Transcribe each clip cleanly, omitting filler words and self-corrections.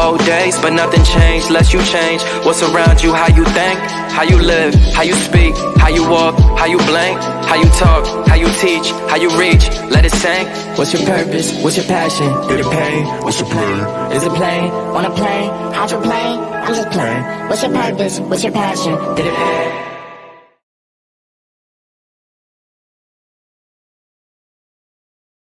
old days, but nothing changed unless you change what's around you, how you think, how you live, how you speak, how you walk, how you blink, how you talk, how you teach, how you reach, let it sink. What's your purpose? What's your passion? Did it pay? What's your plan? Is it plane? On a plane? Hydroplane? I'm just playing. What's your purpose? What's your passion? Did it pay?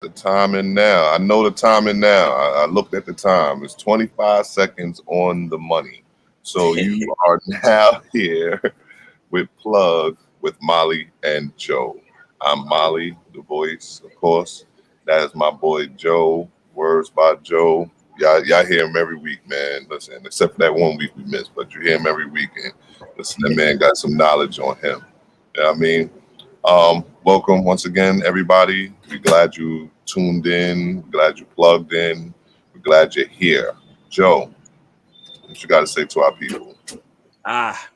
The timing now. I know the timing now. I looked at the time. It's 25 seconds on the money. So you are now here with Plug with Molly and Joe. I'm Molly, the voice, of course. That is my boy Joe. Words by Joe. Y'all hear him every week, man. Listen, except for that 1 week we missed, but you hear him every week. And listen, that man got some knowledge on him. You know what I mean? Welcome once again, everybody. We're glad you tuned in. We're glad you plugged in. We're glad you're here. Joe, what you got to say to our people?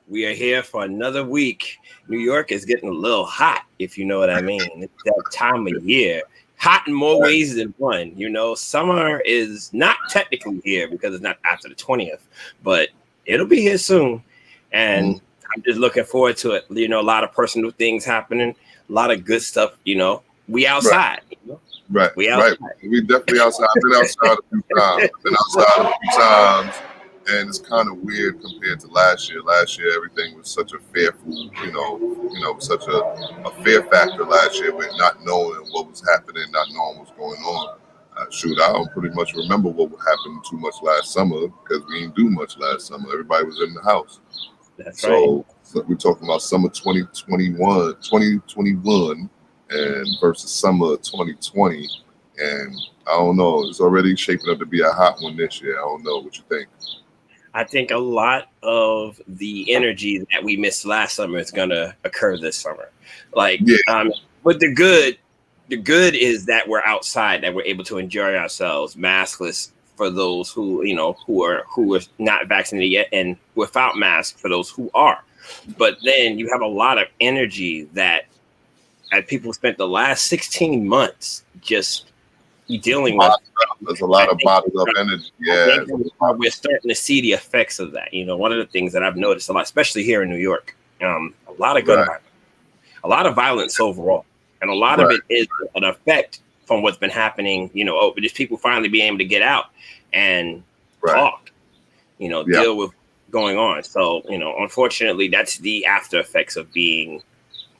We are here for another week. New York is getting a little hot, if you know what I mean. It's that time of year. Hot in more ways than one. You know, summer is not technically here because it's not after the 20th, but it'll be here soon. And I'm just looking forward to it. You know, a lot of personal things happening, a lot of good stuff. You know, we outside. Right. You know? Right. We outside. Right. We definitely outside. I've been outside a few times. And it's kind of weird compared to last year. Last year, everything was such a fearful, such a fear factor last year with not knowing what was happening, not knowing what's going on. I don't pretty much remember what happened too much last summer because we didn't do much last summer. Everybody was in the house. That's so we're talking about summer 2021 and versus summer 2020. And I don't know, it's already shaping up to be a hot one this year. I don't know what you think. I think a lot of the energy that we missed last summer is going to occur this summer. But the good is that we're outside, that we're able to enjoy ourselves maskless for those who are not vaccinated yet, and without masks for those who are. But then you have a lot of energy that people spent the last 16 months just dealing with. There's a lot of bottled up energy. Yeah, we're starting to see the effects of that. You know, one of the things that I've noticed a lot, especially here in New York, a lot of gun violence, a lot of violence overall, and a lot of it is an effect from what's been happening. You know, just people finally being able to get out and talk. You know, deal with going on. So, you know, unfortunately, that's the after effects of being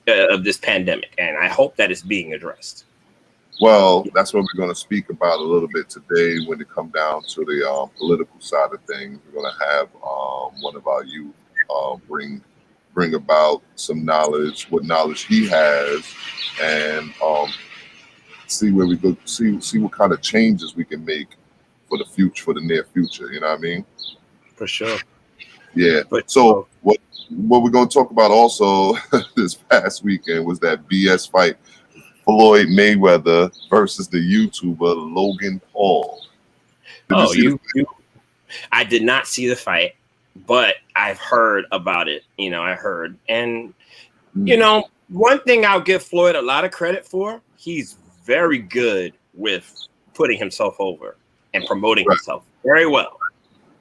of this pandemic, and I hope that it's being addressed. Well, that's what we're going to speak about a little bit today when it comes down to the political side of things. We're going to have one of our youth bring about some knowledge, what knowledge he has, and see where we go, see what kind of changes we can make for the future, for the near future. You know what I mean? For sure. Yeah. So what we're going to talk about also this past weekend was that BS fight. Floyd Mayweather versus the YouTuber Logan Paul. I did not see the fight, but I've heard about it. You know, and you know, one thing I'll give Floyd a lot of credit for, he's very good with putting himself over and promoting himself very well.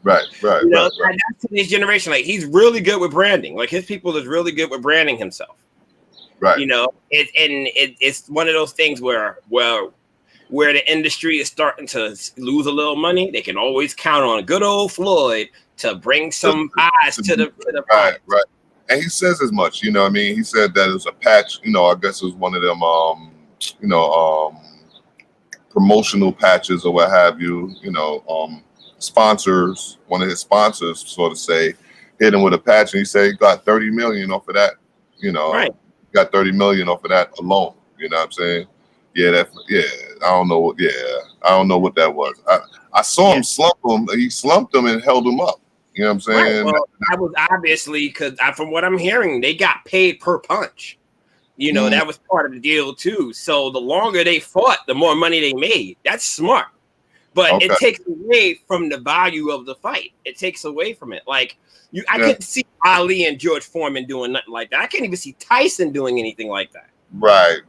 Right. You know, that's today's generation. Like, he's really good with branding. Like, his people is really good with branding himself. Right. You know, it's one of those things where the industry is starting to lose a little money, they can always count on good old Floyd to bring some eyes to the right. And he says as much. You know what I mean? He said that it was a patch. You know, I guess it was one of them promotional patches or what have you. You know, sponsors. One of his sponsors sort of say hit him with a patch, and he said he got 30 million off of that. You know. Right. Got 30 million off of that alone. You know what I'm saying? I don't know what that was. I saw him slump him. He slumped him and held him up. You know what I'm saying? Right. Well, I was obviously, because from what I'm hearing, they got paid per punch. You know, that was part of the deal too. So the longer they fought, the more money they made. That's smart. But it takes away from the value of the fight. It takes away from it. Like, I couldn't see Ali and George Foreman doing nothing like that. I can't even see Tyson doing anything like that. Right.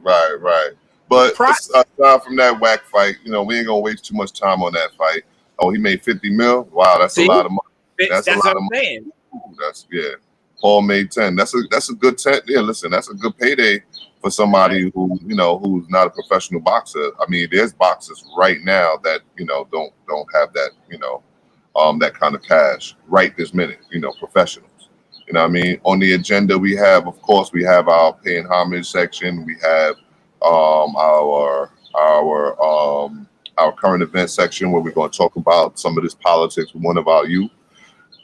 But aside from that whack fight, you know, we ain't gonna waste too much time on that fight. Oh, he made 50 mil. Wow, that's See? a lot of money. That's a lot what of I'm money. saying. That's Paul made 10. That's a good 10. Yeah, listen, that's a good payday for somebody who who's not a professional boxer. I mean, there's boxers right now that don't have that that kind of cash right this minute. Professionals. You know what I mean? On the agenda, we have, of course, we have our paying homage section. We have our current event section where we're going to talk about some of this politics with one of our youth.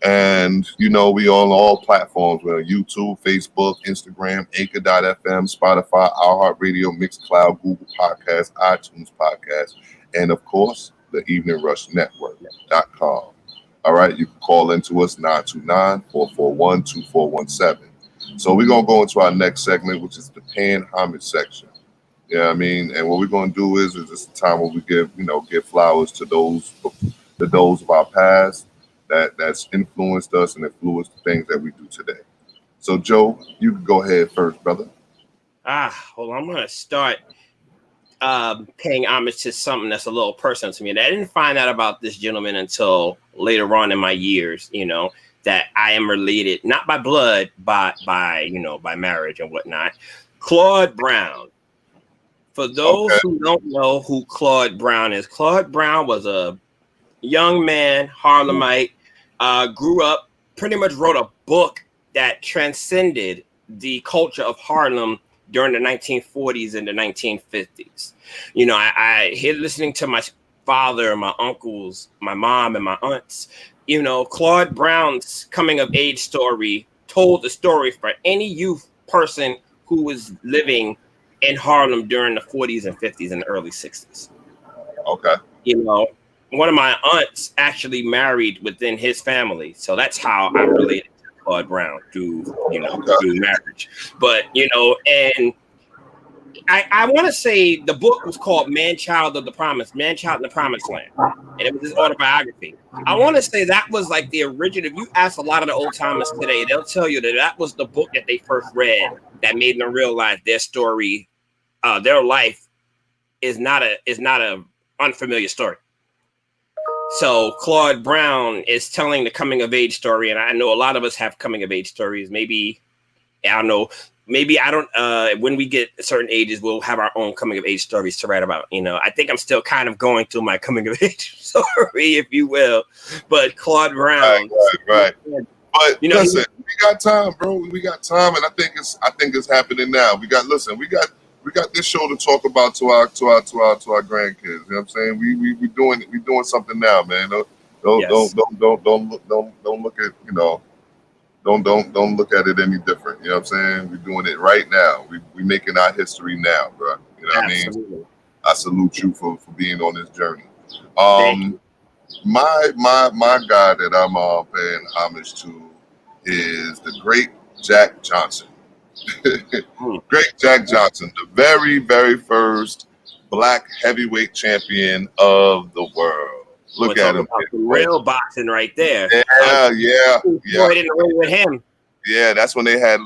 And we on all platforms. We're on YouTube, Facebook, Instagram, Anchor.fm, Spotify, iHeartRadio, Mixcloud, Google Podcasts, iTunes Podcasts, and of course, the Evening Rush Network.com. All right, you can call into us 929-441-2417. So we're gonna go into our next segment, which is the paying homage section. You know what I mean? And what we're gonna do is it's a time where we give flowers to those of our past that's influenced us and influenced the things that we do today. So Joe, you can go ahead first, brother. Well, I'm gonna start paying homage to something that's a little personal to me. And I didn't find out about this gentleman until later on in my years, that I am related, not by blood, but by marriage and whatnot. Claude Brown. For those who don't know who Claude Brown is, Claude Brown was a young man, Harlemite, grew up, pretty much wrote a book that transcended the culture of Harlem during the 1940s and the 1950s. I hear listening to my father, my uncles, my mom, and my aunts. Claude Brown's coming of age story told the story for any youth person who was living in Harlem during the 40s and 50s and the early 60s. Okay. One of my aunts actually married within his family, so that's how I'm related to Claude Brown through marriage. But and I want to say the book was called Man Child in the Promised Land, and it was his autobiography. I want to say that was like the original. If you ask a lot of the old timers today, they'll tell you that was the book that they first read that made them realize their story, their life is not a unfamiliar story. So Claude Brown is telling the coming of age story, and I know a lot of us have coming of age stories. Maybe when we get certain ages, we'll have our own coming of age stories to write about. I think I'm still kind of going through my coming of age story, if you will. But Claude Brown, right. But listen, we got time, bro. We got time, and I think it's happening now. We got this show to talk about to our grandkids. You know what I'm saying? We doing something now, man. Don't look at don't look at it any different. You know what I'm saying? We're doing it right now. We making our history now, bro. You know what I mean? I salute you for being on this journey. My guy that I'm paying homage to is the great Jack Johnson. Great Jack Johnson, the very, very first black heavyweight champion of the world. Look at him. Real boxing right there. Yeah. In the ring with him. Yeah, that's when they had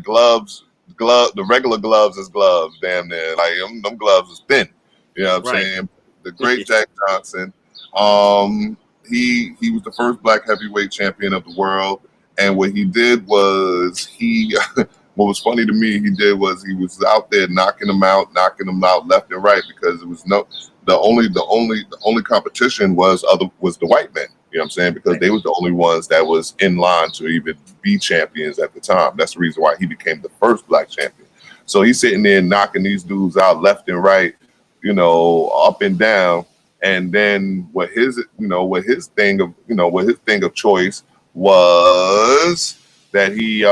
gloves, the regular gloves as gloves, damn near. Like them gloves is thin. You know what I'm saying? The great Jack Johnson. He was the first black heavyweight champion of the world. And what he did was what was funny to me, he was out there knocking them out left and right, because it was the only competition was the white men. You know what I'm saying? Because they was the only ones that was in line to even be champions at the time. That's the reason why he became the first black champion. So he's sitting there knocking these dudes out left and right, up and down. And then what his thing of choice was that he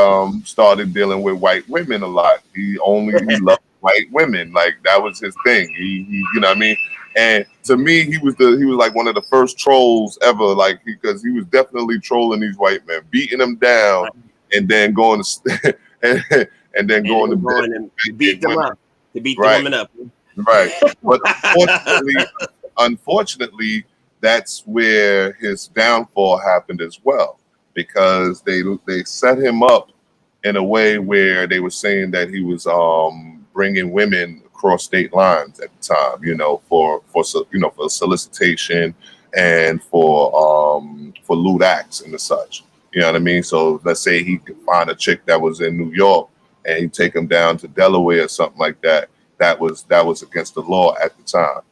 started dealing with white women a lot. He loved white women. Like that was his thing. He you know what I mean? And to me, he was like one of the first trolls ever, like, because he was definitely trolling these white men, beating them down, and then going to beat them up, to beat the women up. Right. But unfortunately, that's where his downfall happened as well, because they set him up in a way where they were saying that he was bringing women across state lines at the time, for solicitation and for lewd acts and the such. You know what I mean? So let's say he could find a chick that was in New York and he take him down to Delaware or something like that. That was against the law at the time.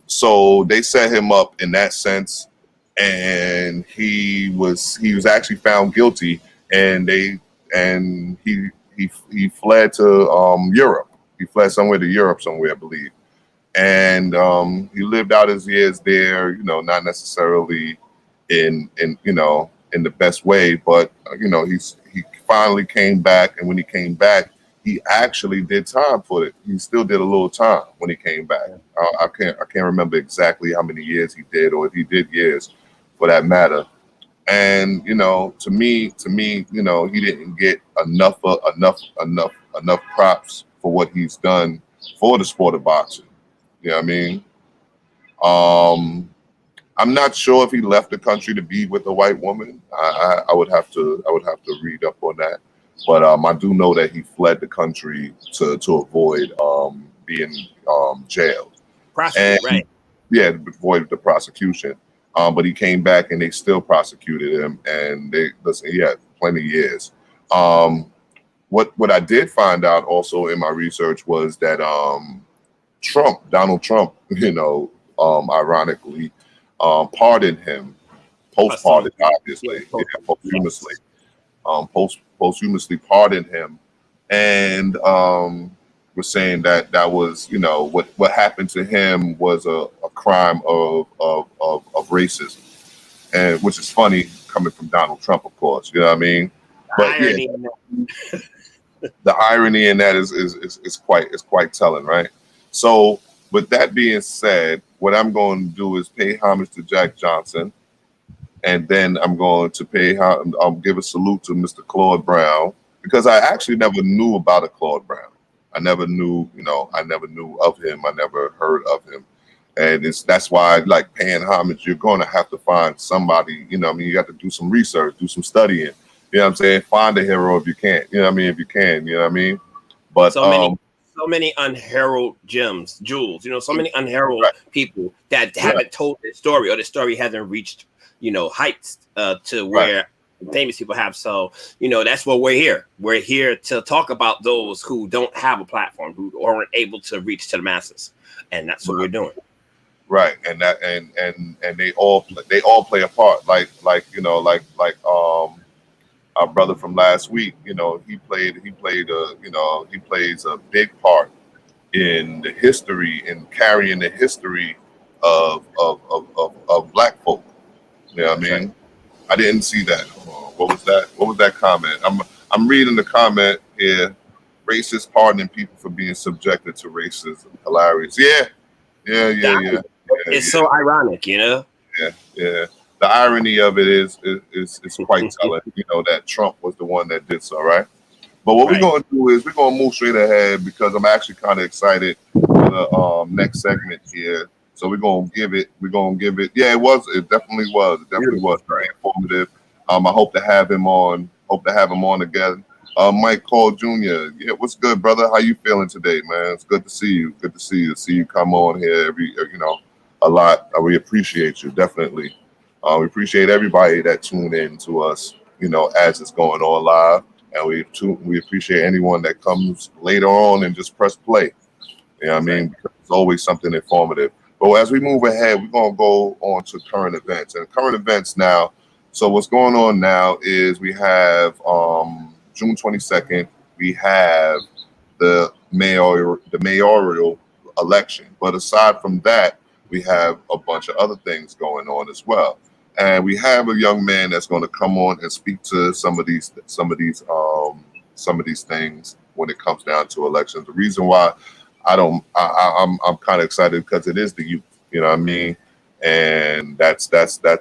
So they set him up in that sense, and he was actually found guilty, and he fled to Europe. He fled somewhere to Europe somewhere, I believe, and he lived out his years there. You know, not necessarily in the best way, but he finally came back, and when he came back, he actually did time for it. He still did a little time when he came back. I can't remember exactly how many years he did, or if he did years, for that matter. And to me, he didn't get enough props for what he's done for the sport of boxing. You know what I mean? I'm not sure if he left the country to be with a white woman. I would have to read up on that. But I do know that he fled the country to avoid being jailed. Prosecuted, right? Yeah, to avoid the prosecution. But he came back and they still prosecuted him, and he had plenty of years. What I did find out also in my research was that Donald Trump, ironically, pardoned him, post-pardon, obviously, posthumously. Posthumously pardoned him, and was saying that was what happened to him was a crime of racism, and which is funny coming from Donald Trump, of course. You know what I mean? But the irony in that is quite telling, right? So, with that being said, what I'm going to do is pay homage to Jack Johnson. And then I'm going to give a salute to Mr. Claude Brown, because I actually never knew about a Claude Brown. I never knew of him. I never heard of him. And that's why, like, paying homage, you're going to have to find somebody, you have to do some research, do some studying. You know what I'm saying? Find a hero if you can. You know what I mean? If you can, you know what I mean? But so many unheralded gems, jewels, so many unheralded people that haven't told their story, or the story hasn't reached heights to where famous people have. So that's what we're here. We're here to talk about those who don't have a platform, who aren't able to reach to the masses, and that's what we're doing. Right, and that and they all play a part. Like our brother from last week. He plays a big part in the history, in carrying the history of Black folk. You know what I mean? Right. I didn't see that. What was that? What was that comment? I'm reading the comment here. Racist pardoning people for being subjected to racism. Hilarious. Yeah. It's so ironic, Yeah. The irony of it is quite telling. That Trump was the one that did so, right? But what we're going to do is we're going to move straight ahead, because I'm actually kind of excited for the next segment here. So we're gonna give it. Yeah, it definitely was very informative. I hope to have him on. Again. Mike Cole Jr. Yeah, what's good, brother? How you feeling today, man? It's good to see you. To see you come on here a lot. We appreciate you, definitely. We appreciate everybody that tuned in to us, as it's going on live, and we appreciate anyone that comes later on and just press play. You know what I mean? Because it's always something informative. But as we move ahead, we're going to go on to current events. And current events now, so what's going on now is we have June 22nd, we have the mayoral election. But aside from that, we have a bunch of other things going on as well. And we have a young man that's going to come on and speak to some of these things when it comes down to elections. The reason why I'm kind of excited because it is the youth, you know what I mean? And that's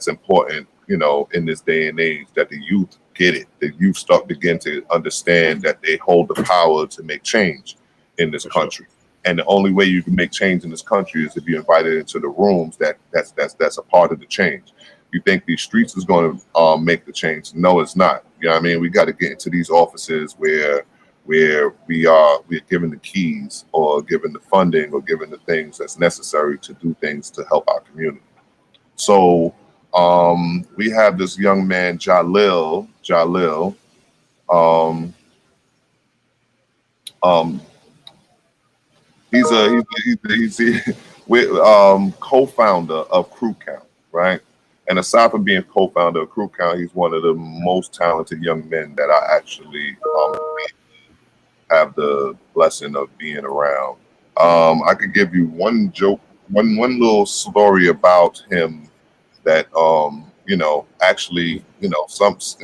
important, in this day and age, that the youth get it. The youth begin to understand that they hold the power to make change in this country. And the only way you can make change in this country is to be invited into the rooms that's a part of the change. You think these streets is going to make the change? No, it's not. You know what I mean? We got to get into these offices where we're given the keys, or given the funding, or given the things that's necessary to do things to help our community. So we have this young man, Jalil. Um, um, he's with co-founder of Crew Count, right? And aside from being co-founder of Crew Count, he's one of the most talented young men that I actually have the blessing of being around. I could give you one little story about him that actually, in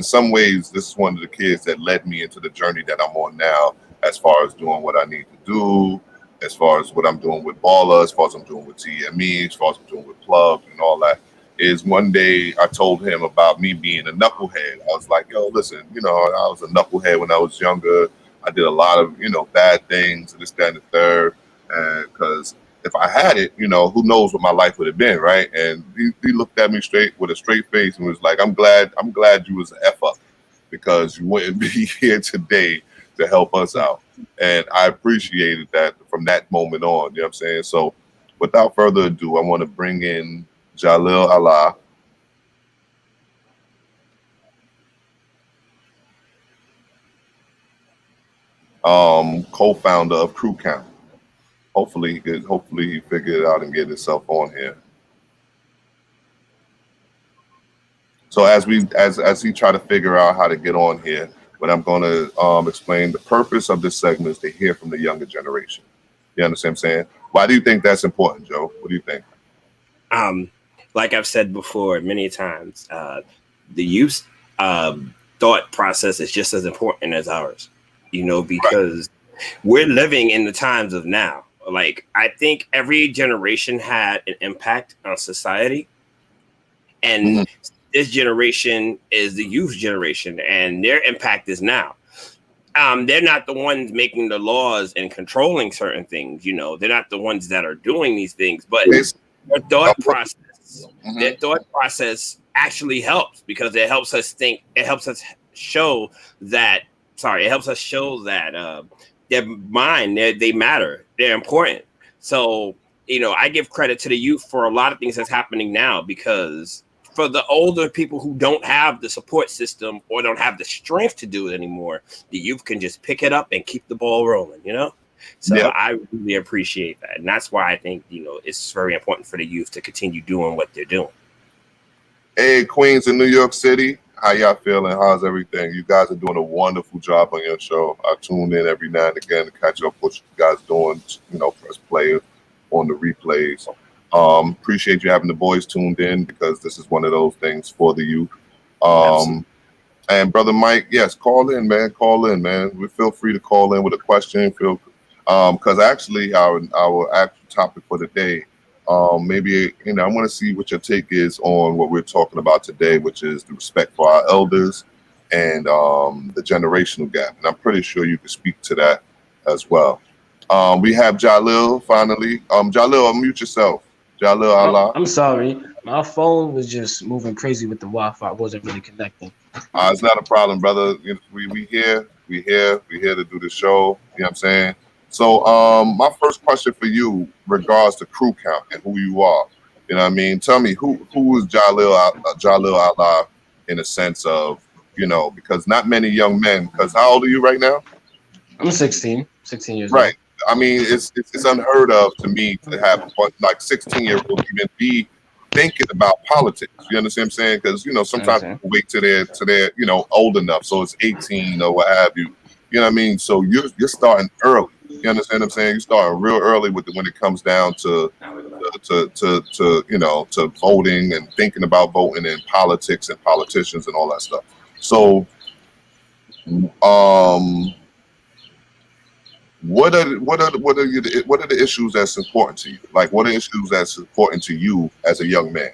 some ways, this is one of the kids that led me into the journey that I'm on now, as far as doing what I need to do, as far as what I'm doing with Baller, as far as I'm doing with TME, as far as I'm doing with Plug and all that. Is one day I told him about me being a knucklehead. I was like, yo, listen, I was a knucklehead when I was younger. I did a lot of, bad things, and this, that, and the third. Because if I had it, who knows what my life would have been, right? And he looked at me straight with a straight face and was like, I'm glad you was an F up, because you wouldn't be here today to help us out. And I appreciated that from that moment on, you know what I'm saying? So without further ado, I want to bring in Jalil Allah. Co-founder of Crew Count. Hopefully he figured it out and get himself on here. So as he try to figure out how to get on here, but I'm going to explain the purpose of this segment is to hear from the younger generation. You understand what I'm saying? Why do you think that's important, Joe? What do you think? Like I've said before many times, the youth thought process is just as important as ours, because we're living in the times of now. Like, I think every generation had an impact on society, and this generation is the youth generation, and their impact is now. They're not the ones making the laws and controlling certain things. They're not the ones that are doing these things, but their thought process actually helps, because it helps us think. It helps us show that. It helps us show that their mind, they matter. They're important. So, I give credit to the youth for a lot of things that's happening now, because for the older people who don't have the support system or don't have the strength to do it anymore, the youth can just pick it up and keep the ball rolling, So yeah. I really appreciate that. And that's why I think, it's very important for the youth to continue doing what they're doing. Hey, Queens in New York City. How y'all feeling? How's everything? You guys are doing a wonderful job on your show. I tune in every now and again to catch up what you guys doing, press play on the replays. Appreciate you having the boys tuned in, because this is one of those things for the youth. And Brother Mike, yes, call in, man. We feel free to call in with a question. Because actually our actual topic for the day, maybe, I want to see what your take is on what we're talking about today, which is the respect for our elders and the generational gap. And I'm pretty sure you can speak to that as well. We have Jalil finally. Jalil, unmute yourself. Jalil Allah. I'm sorry. My phone was just moving crazy with the Wi-Fi. I wasn't really connecting. It's not a problem, brother. We here to do the show. You know what I'm saying? So my first question for you regards to Crew Count and who you are. You know what I mean? Tell me who is Jalil Allah in a sense of, because not many young men, because how old are you right now? I'm 16 years old. Right. I mean, it's unheard of to me to have like 16-year-olds even be thinking about politics. You understand what I'm saying? Because, sometimes people wait till they're old enough. So it's 18 or what have you. You know what I mean? So you're starting early. You understand what I'm saying? You're starting real early when it comes down to voting and thinking about voting and politics and politicians and all that stuff. So, what are the issues that's important to you? Like, what are issues that's important to you as a young man?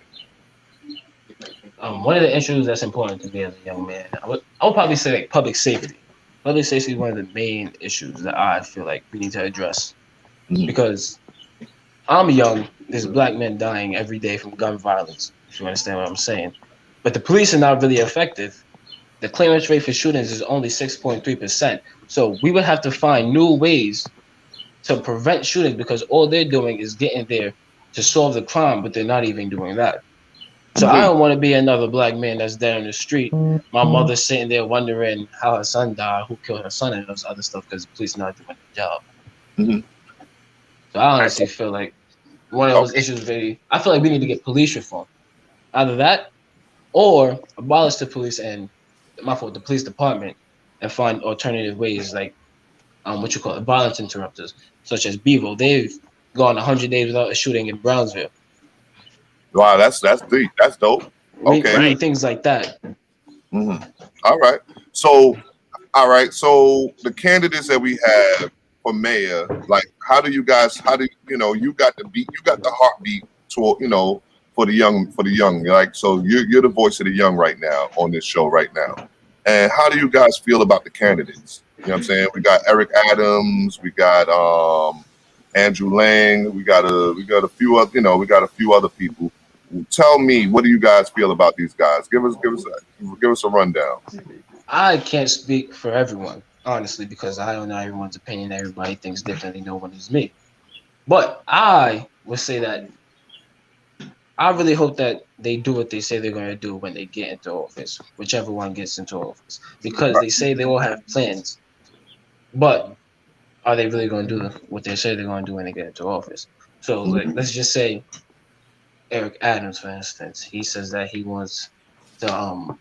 One of the issues that's important to me as a young man, I would probably say like public safety. Public safety is one of the main issues that I feel like we need to address, because I'm young. There's black men dying every day from gun violence, if you understand what I'm saying. But the police are not really effective. The clearance rate for shootings is only 6.3%. So we would have to find new ways to prevent shootings, because all they're doing is getting there to solve the crime, but they're not even doing that. So I don't want to be another black man that's there in the street. My mother's sitting there wondering how her son died, who killed her son, and those other stuff because the police not doing their job. Mhm. So I honestly feel like one of those issues I feel like we need to get police reform. Either that or abolish the police and the police department and find alternative ways like what you call it, violence interrupters, such as Bevo. They've gone 100 days without a shooting in Brownsville. Wow, that's deep. That's dope. Okay. We need things like that. All right. So the candidates that we have for mayor, like, how do you got the heartbeat to, for the young, like, so you're the voice of the young right now on this show right now. And how do you guys feel about the candidates? You know what I'm saying? We got Eric Adams, we got Andrew Lang, we got a few other people. Tell me, what do you guys feel about these guys? Give us a rundown. I can't speak for everyone, honestly, because I don't know everyone's opinion. Everybody thinks differently. No one is me. But I would say that I really hope that they do what they say they're going to do when they get into office, whichever one gets into office, because they say they all have plans. But are they really going to do what they say they're going to do when they get into office? So let's just say Eric Adams, for instance, he says that he wants to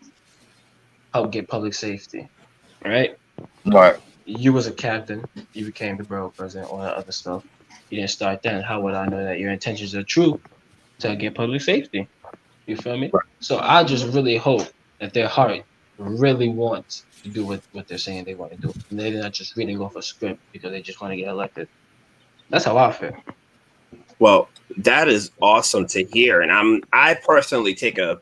help get public safety, right? Right. You was a captain, you became the borough president, all that other stuff. You didn't start then. How would I know that your intentions are true to get public safety? You feel me? Right. So I just really hope that their heart really wants to do what they're saying they want to do. And they're not just reading off a script because they just want to get elected. That's how I feel. Well, that is awesome to hear, and I personally take a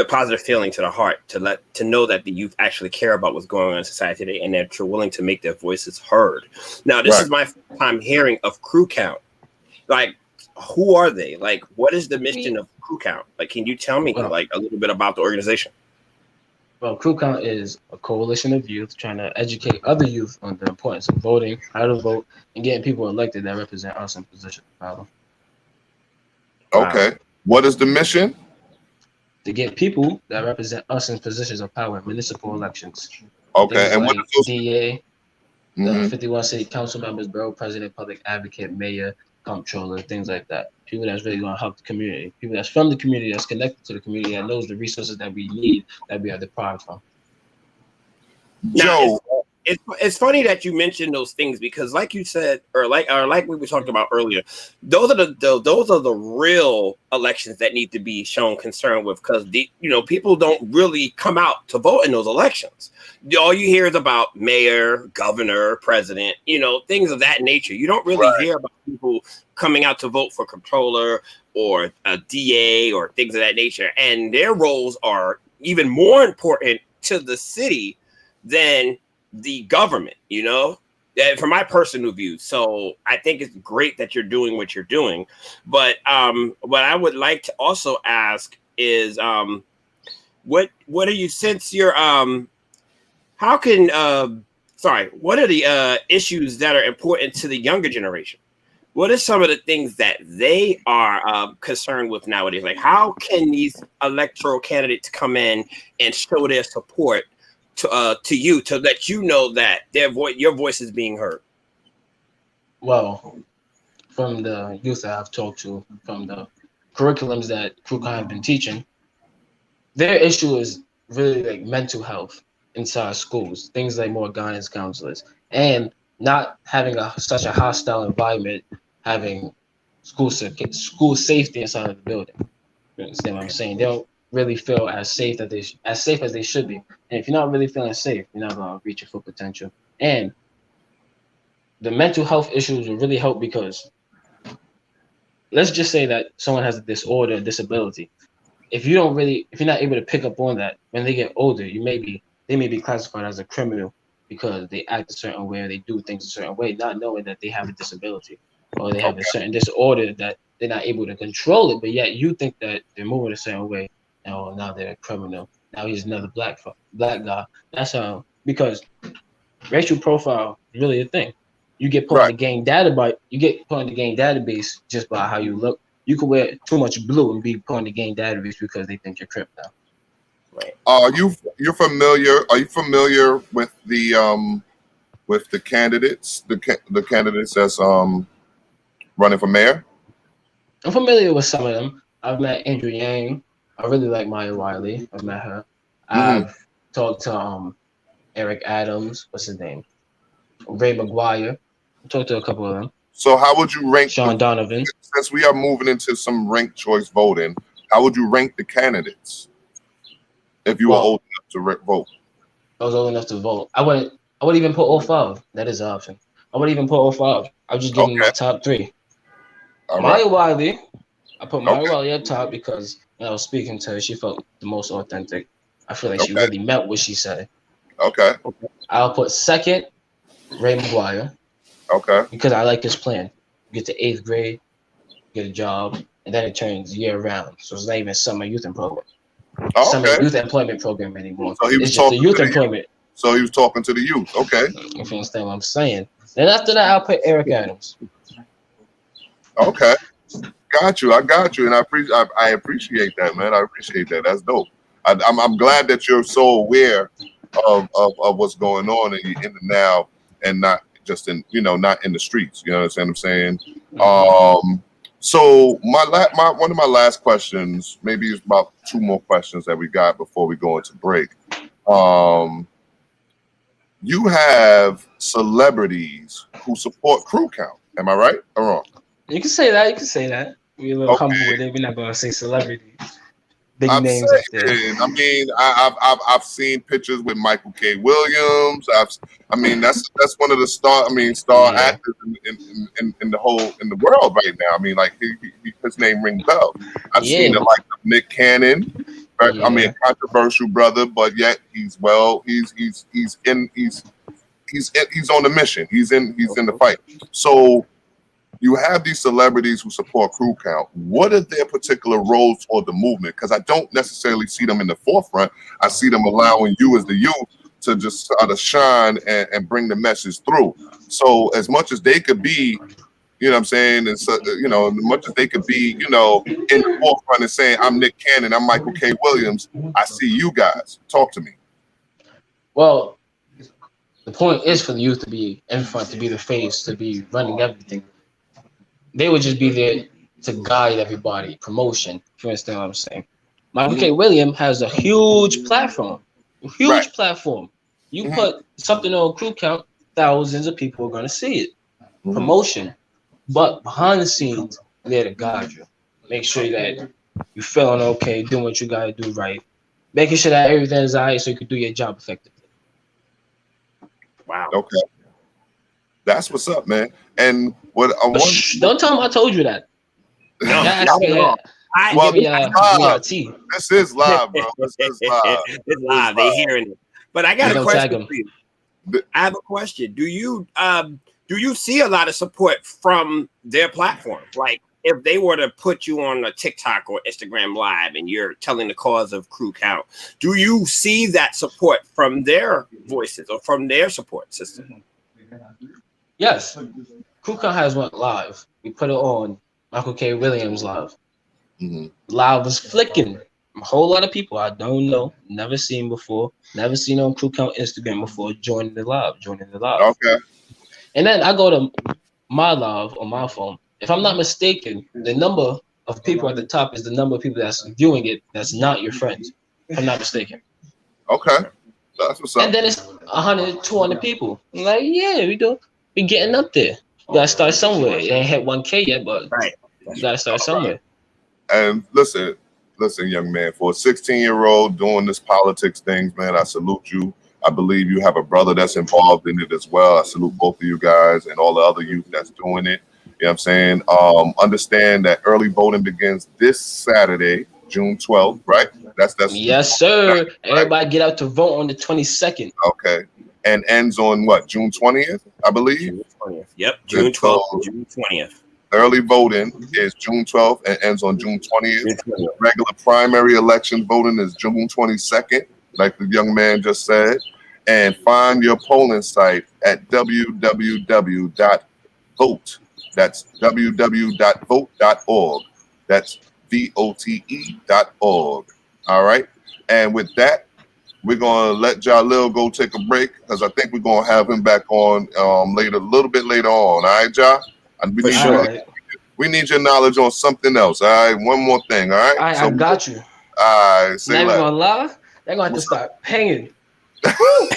positive feeling to the heart to know that the youth actually care about what's going on in society today, and they're willing to make their voices heard. Now, this is my first time hearing of Crew Count. Like, who are they? Like, what is the mission of Crew Count? Like, can you tell me like a little bit about the organization? Well, Crew Count is a coalition of youth trying to educate other youth on the importance of voting, how to vote, and getting people elected that represent us in positions of power. Okay. What is the mission? To get people that represent us in positions of power in municipal elections. Okay. Things And like what is those? DA, 51 city council members, borough president, public advocate, mayor, comptroller, things like that. People that's really going to help the community. People that's from the community, that's connected to the community, that knows the resources that we need, that we are deprived from. Joe. It's funny that you mentioned those things because, like you said, or like we were talking about earlier, those are the real elections that need to be shown concern with, because people don't really come out to vote in those elections. All you hear is about mayor, governor, president, things of that nature. You don't really hear about people coming out to vote for comptroller or a DA or things of that nature, and their roles are even more important to the city than the government, from my personal view. So I think it's great that you're doing what you're doing. But what I would like to also ask is what are you, since you're what are the issues that are important to the younger generation? What are some of the things that they are concerned with nowadays? Like, how can these electoral candidates come in and show their support to you, to let you know that your voice is being heard? Well, from the youth that I've talked to, from the curriculums that Crew Count have been teaching, their issue is really like mental health inside schools, things like more guidance counselors, and not having such a hostile environment, having school safety inside of the building. You understand what I'm saying? They don't really feel as safe as they should be. And if you're not really feeling safe, you're not going to reach your full potential. And the mental health issues will really help, because let's just say that someone has a disorder, a disability. If you're not able to pick up on that when they get older, they may be classified as a criminal because they act a certain way or they do things a certain way, not knowing that they have a disability or they have a certain disorder that they're not able to control it, but yet you think that they're moving a certain way. Oh, now they're a criminal. Now he's another black guy. That's how, because racial profile is really a thing. You get put in the gang database just by how you look, you can wear too much blue and be put on the game database because they think you're Crip now. Right. You're familiar? Are you familiar with the candidates, the candidates that's running for mayor? I'm familiar with some of them. I've met Andrew Yang. I really like Maya Wiley. I've met her. I've talked to Eric Adams. What's his name? Ray McGuire. I talked to a couple of them. So how would you rank Sean Donovan? Since we are moving into some ranked choice voting, how would you rank the candidates if you were old enough to vote? I was old enough to vote. I would even put all five. That is an option. I would even put all five. I would just give them my top three. Maya Wiley. I put Maya Wiley at top because when I was speaking to her, she felt the most authentic. I feel like she really meant what she said. Okay. I'll put second Ray McGuire. Okay. Because I like his plan. You get to 8th grade, get a job, and then it turns year round. So it's not even summer youth employment. Summer youth employment program anymore. So he was it's just the youth employment. So he was talking to the youth. Okay. If you understand what I'm saying. Then after that, I'll put Eric Adams. Okay. Got you. I got you. And I appreciate that, man. I appreciate that. That's dope. I'm glad that you're so aware of what's going on in the now and not just in, not in the streets. You understand what I'm saying? So one of my last questions, maybe it's about 2 more questions that we got before we go into break. You have celebrities who support Crew Count. Am I right or wrong? You can say that. We're a little humble with it. We're not gonna say celebrities. Big names up there. I mean, I've seen pictures with Michael K. Williams. That's one of the star actors in the world right now. I mean, like his name rings bells. I've seen the like of Nick Cannon. I mean, a controversial brother, but yet he's on the mission. He's in the fight. So you have these celebrities who support Crew Count. What are their particular roles for the movement? Because I don't necessarily see them in the forefront. I see them allowing you as the youth to just sort of shine and bring the message through. So as much as they could be, you know what I'm saying, and so, as much as they could be, in the forefront and saying, I'm Nick Cannon, I'm Michael K. Williams, I see you guys. Talk to me. Well, the point is for the youth to be in front, to be the face, to be running everything. They would just be there to guide everybody, promotion, if you understand what I'm saying. Michael K. Williams has a huge platform. You put something on Crew Count, thousands of people are going to see it. Promotion. But behind the scenes, they're to guide you. Make sure that you're feeling okay, doing what you got to do right. Making sure that everything is all right so you can do your job effectively. Wow. Okay. That's what's up, man. And what I want... Don't tell them I told you that. No, this is live, bro. This is live. It's live. They hearing it. But I got a question for you. I have a question. Do you see a lot of support from their platform? Like if they were to put you on a TikTok or Instagram live and you're telling the cause of Crew Count, do you see that support from their voices or from their support system? Yes. Crew Count has went live. We put it on Michael K. Williams live. Live was flicking. A whole lot of people I don't know, never seen before, never seen on Crew Count Instagram before joining the live. Okay. And then I go to my live on my phone. If I'm not mistaken, the number of people at the top is the number of people that's viewing it that's not your friends, if I'm not mistaken. Okay. That's what's up. And then it's 100, 200 people. I'm like, yeah, we getting up there. You gotta start somewhere. It ain't hit 1K yet, but you gotta start somewhere. And listen, young man, for a 16-year-old doing this politics things, man, I salute you. I believe you have a brother that's involved in it as well. I salute both of you guys and all the other youth that's doing it. You know what I'm saying? Understand that early voting begins this Saturday, June 12th, right? That's yes, sir. Right? Everybody get out to vote on the 22nd. Okay. And ends on what? June 20th, I believe? June 20th. Yep, June 12th, June 20th. Early voting is June 12th and ends on June 20th. Regular primary election voting is June 22nd, like the young man just said. And find your polling site at www.vote. That's www.vote.org. That's vote.org. All right. And with that, we're gonna let Jalil go take a break because I think we're gonna have him back on later, a little bit later on. All right, Ja? And For sure. we need your knowledge on something else. All right, one more thing. All right. I got you. All right. Say Not even less. gonna lie, they're gonna have to start paying. Woo!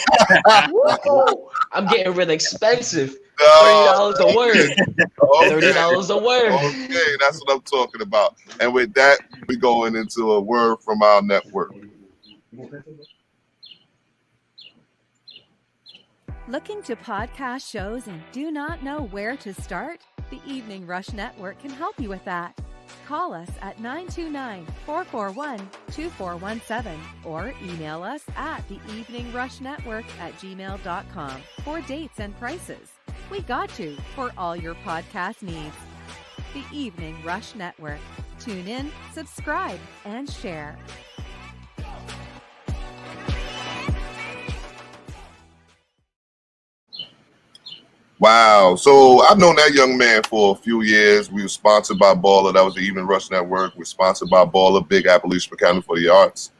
I'm getting really expensive. $30 a word. $30 a word. Okay, that's what I'm talking about. And with that, we're going into a word from our network. Looking to podcast shows and do not know where to start? The Evening Rush Network can help you with that. Call us at 929-441-2417 or email us at theeveningrushnetwork@gmail.com for dates and prices. We got you for all your podcast needs. The Evening Rush Network. Tune in, subscribe, and share. Wow. So I've known that young man for a few years. We were sponsored by Baller. That was the Evening Rush Network. We're sponsored by Baller, Big Appalachian Academy for the Arts.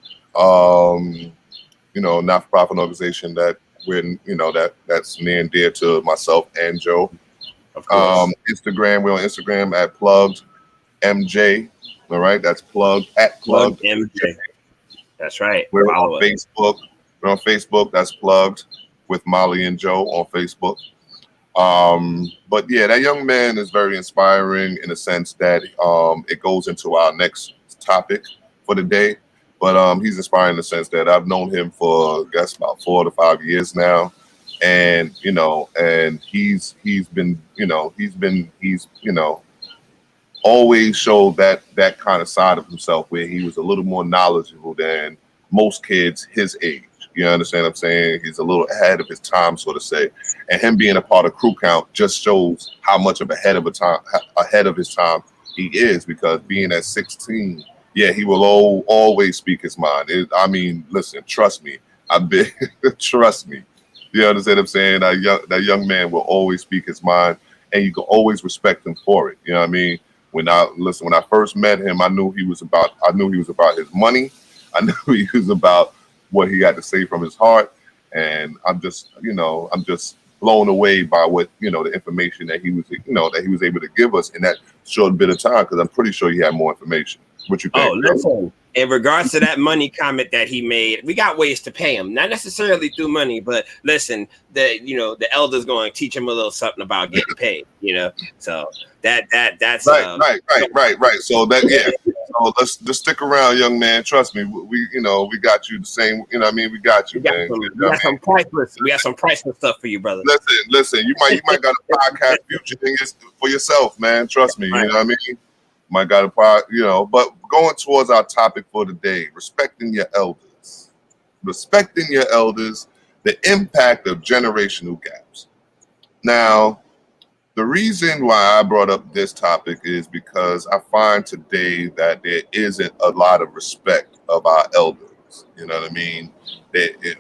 Not-for-profit organization that that's near and dear to myself and Joe. Of course. Instagram, we're on Instagram at Plugged MJ. All right, that's Plugged at Plugged MJ. That's right. We're Follow on it. Facebook. We're on Facebook. That's Plugged with Molly and Joe on Facebook. But yeah, that young man is very inspiring in the sense that it goes into our next topic for the day. But he's inspiring in the sense that I've known him for I guess about 4 to 5 years now, and he's always showed that kind of side of himself where he was a little more knowledgeable than most kids his age. You understand what I'm saying? He's a little ahead of his time, so to say. And him being a part of Crew Count just shows how much of ahead of his time he is, because being at 16, yeah, he will always speak his mind. Listen, trust me. Trust me. You understand what I'm saying? That young man will always speak his mind, and you can always respect him for it. You know what I mean? When I first met him, I knew he was about his money. I knew he was about what he had to say from his heart, and I'm just blown away by what the information that he was able to give us in that short bit of time, because I'm pretty sure he had more information. What you think? Oh, listen. In regards to that money comment that he made, we got ways to pay him, not necessarily through money, but listen, the elder's going to teach him a little something about getting paid. So that's right. So that So let's just stick around, young man. Trust me, we got you the same. We got you, man. We got some priceless stuff for you, brother. Listen. You might got a podcast future thing for yourself, man. Trust me. Right. You know what I mean? Might got a part, But going towards our topic for today, respecting your elders, the impact of generational gaps. Now, the reason why I brought up this topic is because I find today that there isn't a lot of respect of our elders. You know what I mean?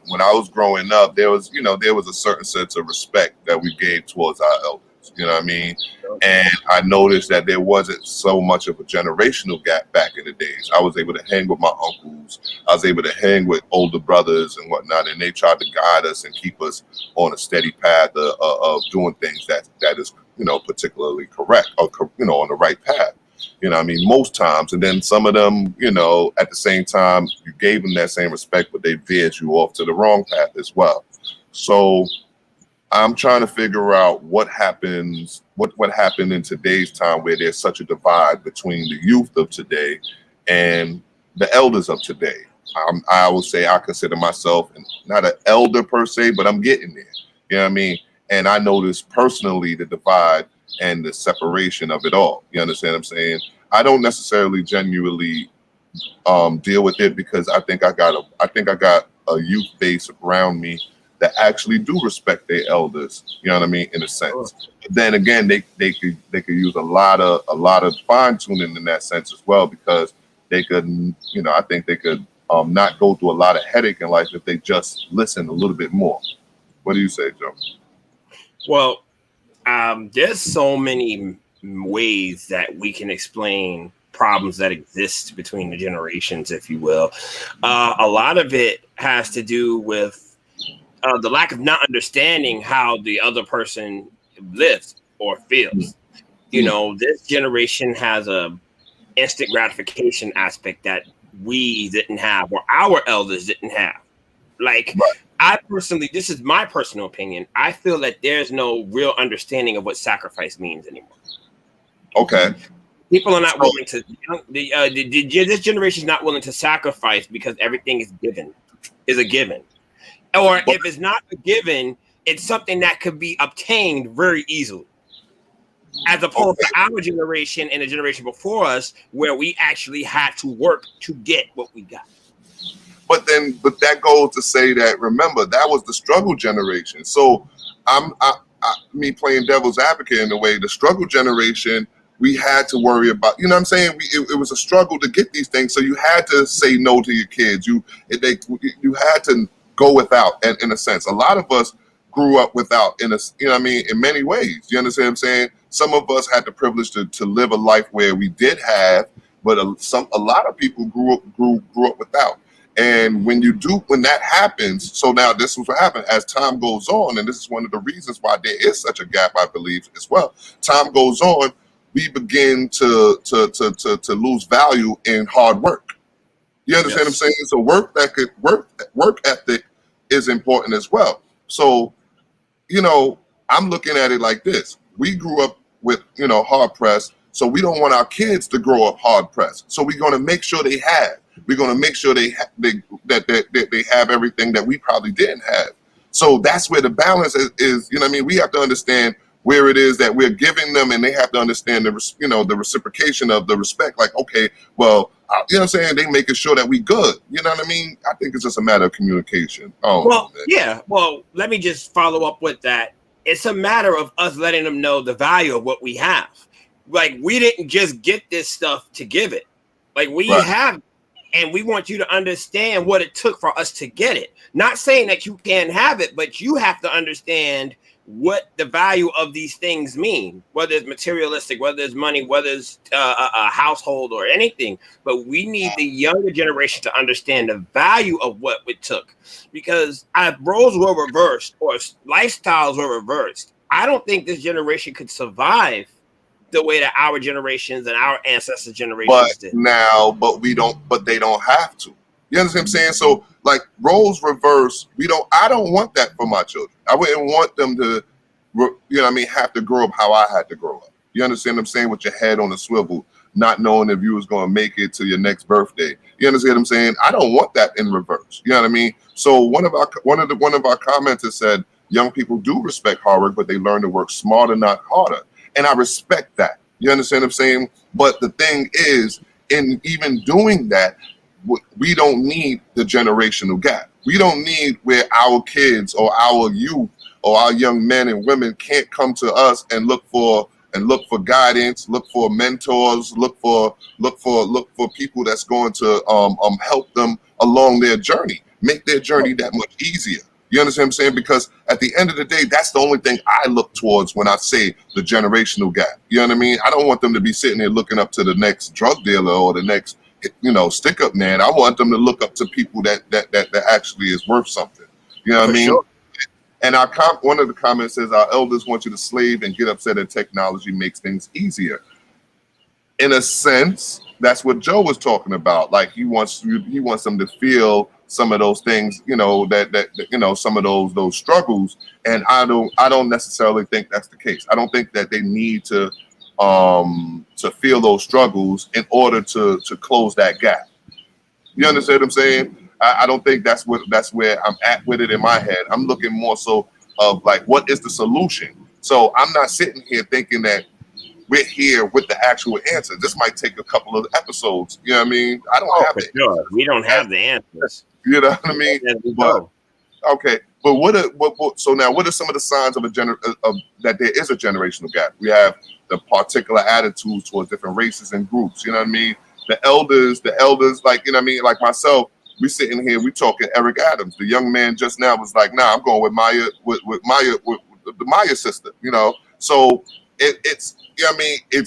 When I was growing up, there was a certain sense of respect that we gave towards our elders. You know what I mean? And I noticed that there wasn't so much of a generational gap back in the days. I was able to hang with my uncles. I was able to hang with older brothers and whatnot, and they tried to guide us and keep us on a steady path of doing things that is particularly correct, or on the right path. Most times. And then some of them, at the same time, you gave them that same respect, but they veered you off to the wrong path as well. So I'm trying to figure out what happened in today's time where there's such a divide between the youth of today and the elders of today. I would say I consider myself not an elder per se, but I'm getting there. You know what I mean? And I notice personally the divide and the separation of it all. You understand what I'm saying? I don't necessarily genuinely deal with it, because I think I got a youth base around me that actually do respect their elders. You know what I mean? In a sense. But then again, they could use a lot of fine tuning in that sense as well, because they could, I think they could not go through a lot of headache in life if they just listen a little bit more. What do you say, Joe? Well, there's so many ways that we can explain problems that exist between the generations, if you will. A lot of it has to do with the lack of not understanding how the other person lives or feels. You know, this generation has a instant gratification aspect that we didn't have, or our elders didn't have. Like, I personally, this is my personal opinion, I feel that there's no real understanding of what sacrifice means anymore. Okay. People are not willing to, this generation is not willing to sacrifice because everything is a given. Or if it's not a given, it's something that could be obtained very easily. As opposed to our generation and the generation before us, where we actually had to work to get what we got. But that goes to say that, remember, that was the struggle generation. So me playing devil's advocate in a way, the struggle generation, we had to worry about, you know what I'm saying? It was a struggle to get these things. So you had to say no to your kids. You had to go without, and in a sense, a lot of us grew up without, in many ways. You understand what I'm saying? Some of us had the privilege to live a life where we did have, but a lot of people grew up without. And when that happens, so now this is what happened as time goes on, and this is one of the reasons why there is such a gap, I believe, as well. Time goes on, we begin to lose value in hard work. You understand what I'm saying? So work ethic is important as well. So, I'm looking at it like this. We grew up with, hard pressed. So we don't want our kids to grow up hard pressed. So we're going to make sure they have. We're going to make sure they have everything that we probably didn't have. So that's where the balance is. We have to understand where it is that we're giving them, and they have to understand the reciprocation of the respect. Like, okay, well, you know what I'm saying? They making sure that we good. You know what I mean? I think it's just a matter of communication. Well, let me just follow up with that. It's a matter of us letting them know the value of what we have. Like, we didn't just get this stuff to give it. Like, we have, and we want you to understand what it took for us to get it. Not saying that you can't have it, but you have to understand what the value of these things mean, whether it's materialistic, whether it's money, whether it's a household or anything. But we need the younger generation to understand the value of what it took, because if roles were reversed or lifestyles were reversed, I don't think this generation could survive the way that our generations and our ancestors' generations did. But they don't have to. You understand what I'm saying? So, like, roles reverse. I don't want that for my children. I wouldn't want them to, have to grow up how I had to grow up. You understand what I'm saying? With your head on a swivel, not knowing if you was going to make it to your next birthday. You understand what I'm saying? I don't want that in reverse. You know what I mean? So one of our commenters said, young people do respect hard work, but they learn to work smarter, not harder. And I respect that. You understand what I'm saying? But the thing is, in even doing that, we don't need the generational gap. We don't need where our kids or our youth or our young men and women can't come to us and look for guidance, look for mentors, look for people that's going to help them along their journey, make their journey that much easier. You understand what I'm saying? Because at the end of the day, that's the only thing I look towards when I say the generational gap. You know what I mean? I don't want them to be sitting there looking up to the next drug dealer or the next, stick up man. I want them to look up to people that actually is worth something. You know what I mean? Sure. And one of the comments says, our elders want you to slave and get upset that technology makes things easier. In a sense, that's what Joe was talking about. Like, he wants them to feel some of those things, some of those struggles. And I don't necessarily think that's the case. I don't think that they need to feel those struggles in order to close that gap. You understand what I'm saying? I don't think that's where I'm at with it in my head. I'm looking more so of like, what is the solution? So I'm not sitting here thinking that we're here with the actual answer. This might take a couple of episodes. You know what I mean? I don't have it. Sure. We don't have the answers. You know what I mean? Okay. But so now what are some of the signs of that there is a generational gap? We have the particular attitudes towards different races and groups. You know what I mean? The elders, like, you know what I mean? Like myself, we sitting here, we talking Eric Adams. The young man just now was like, nah, I'm going with Maya, with the Maya sister, So it's, you know what I mean? You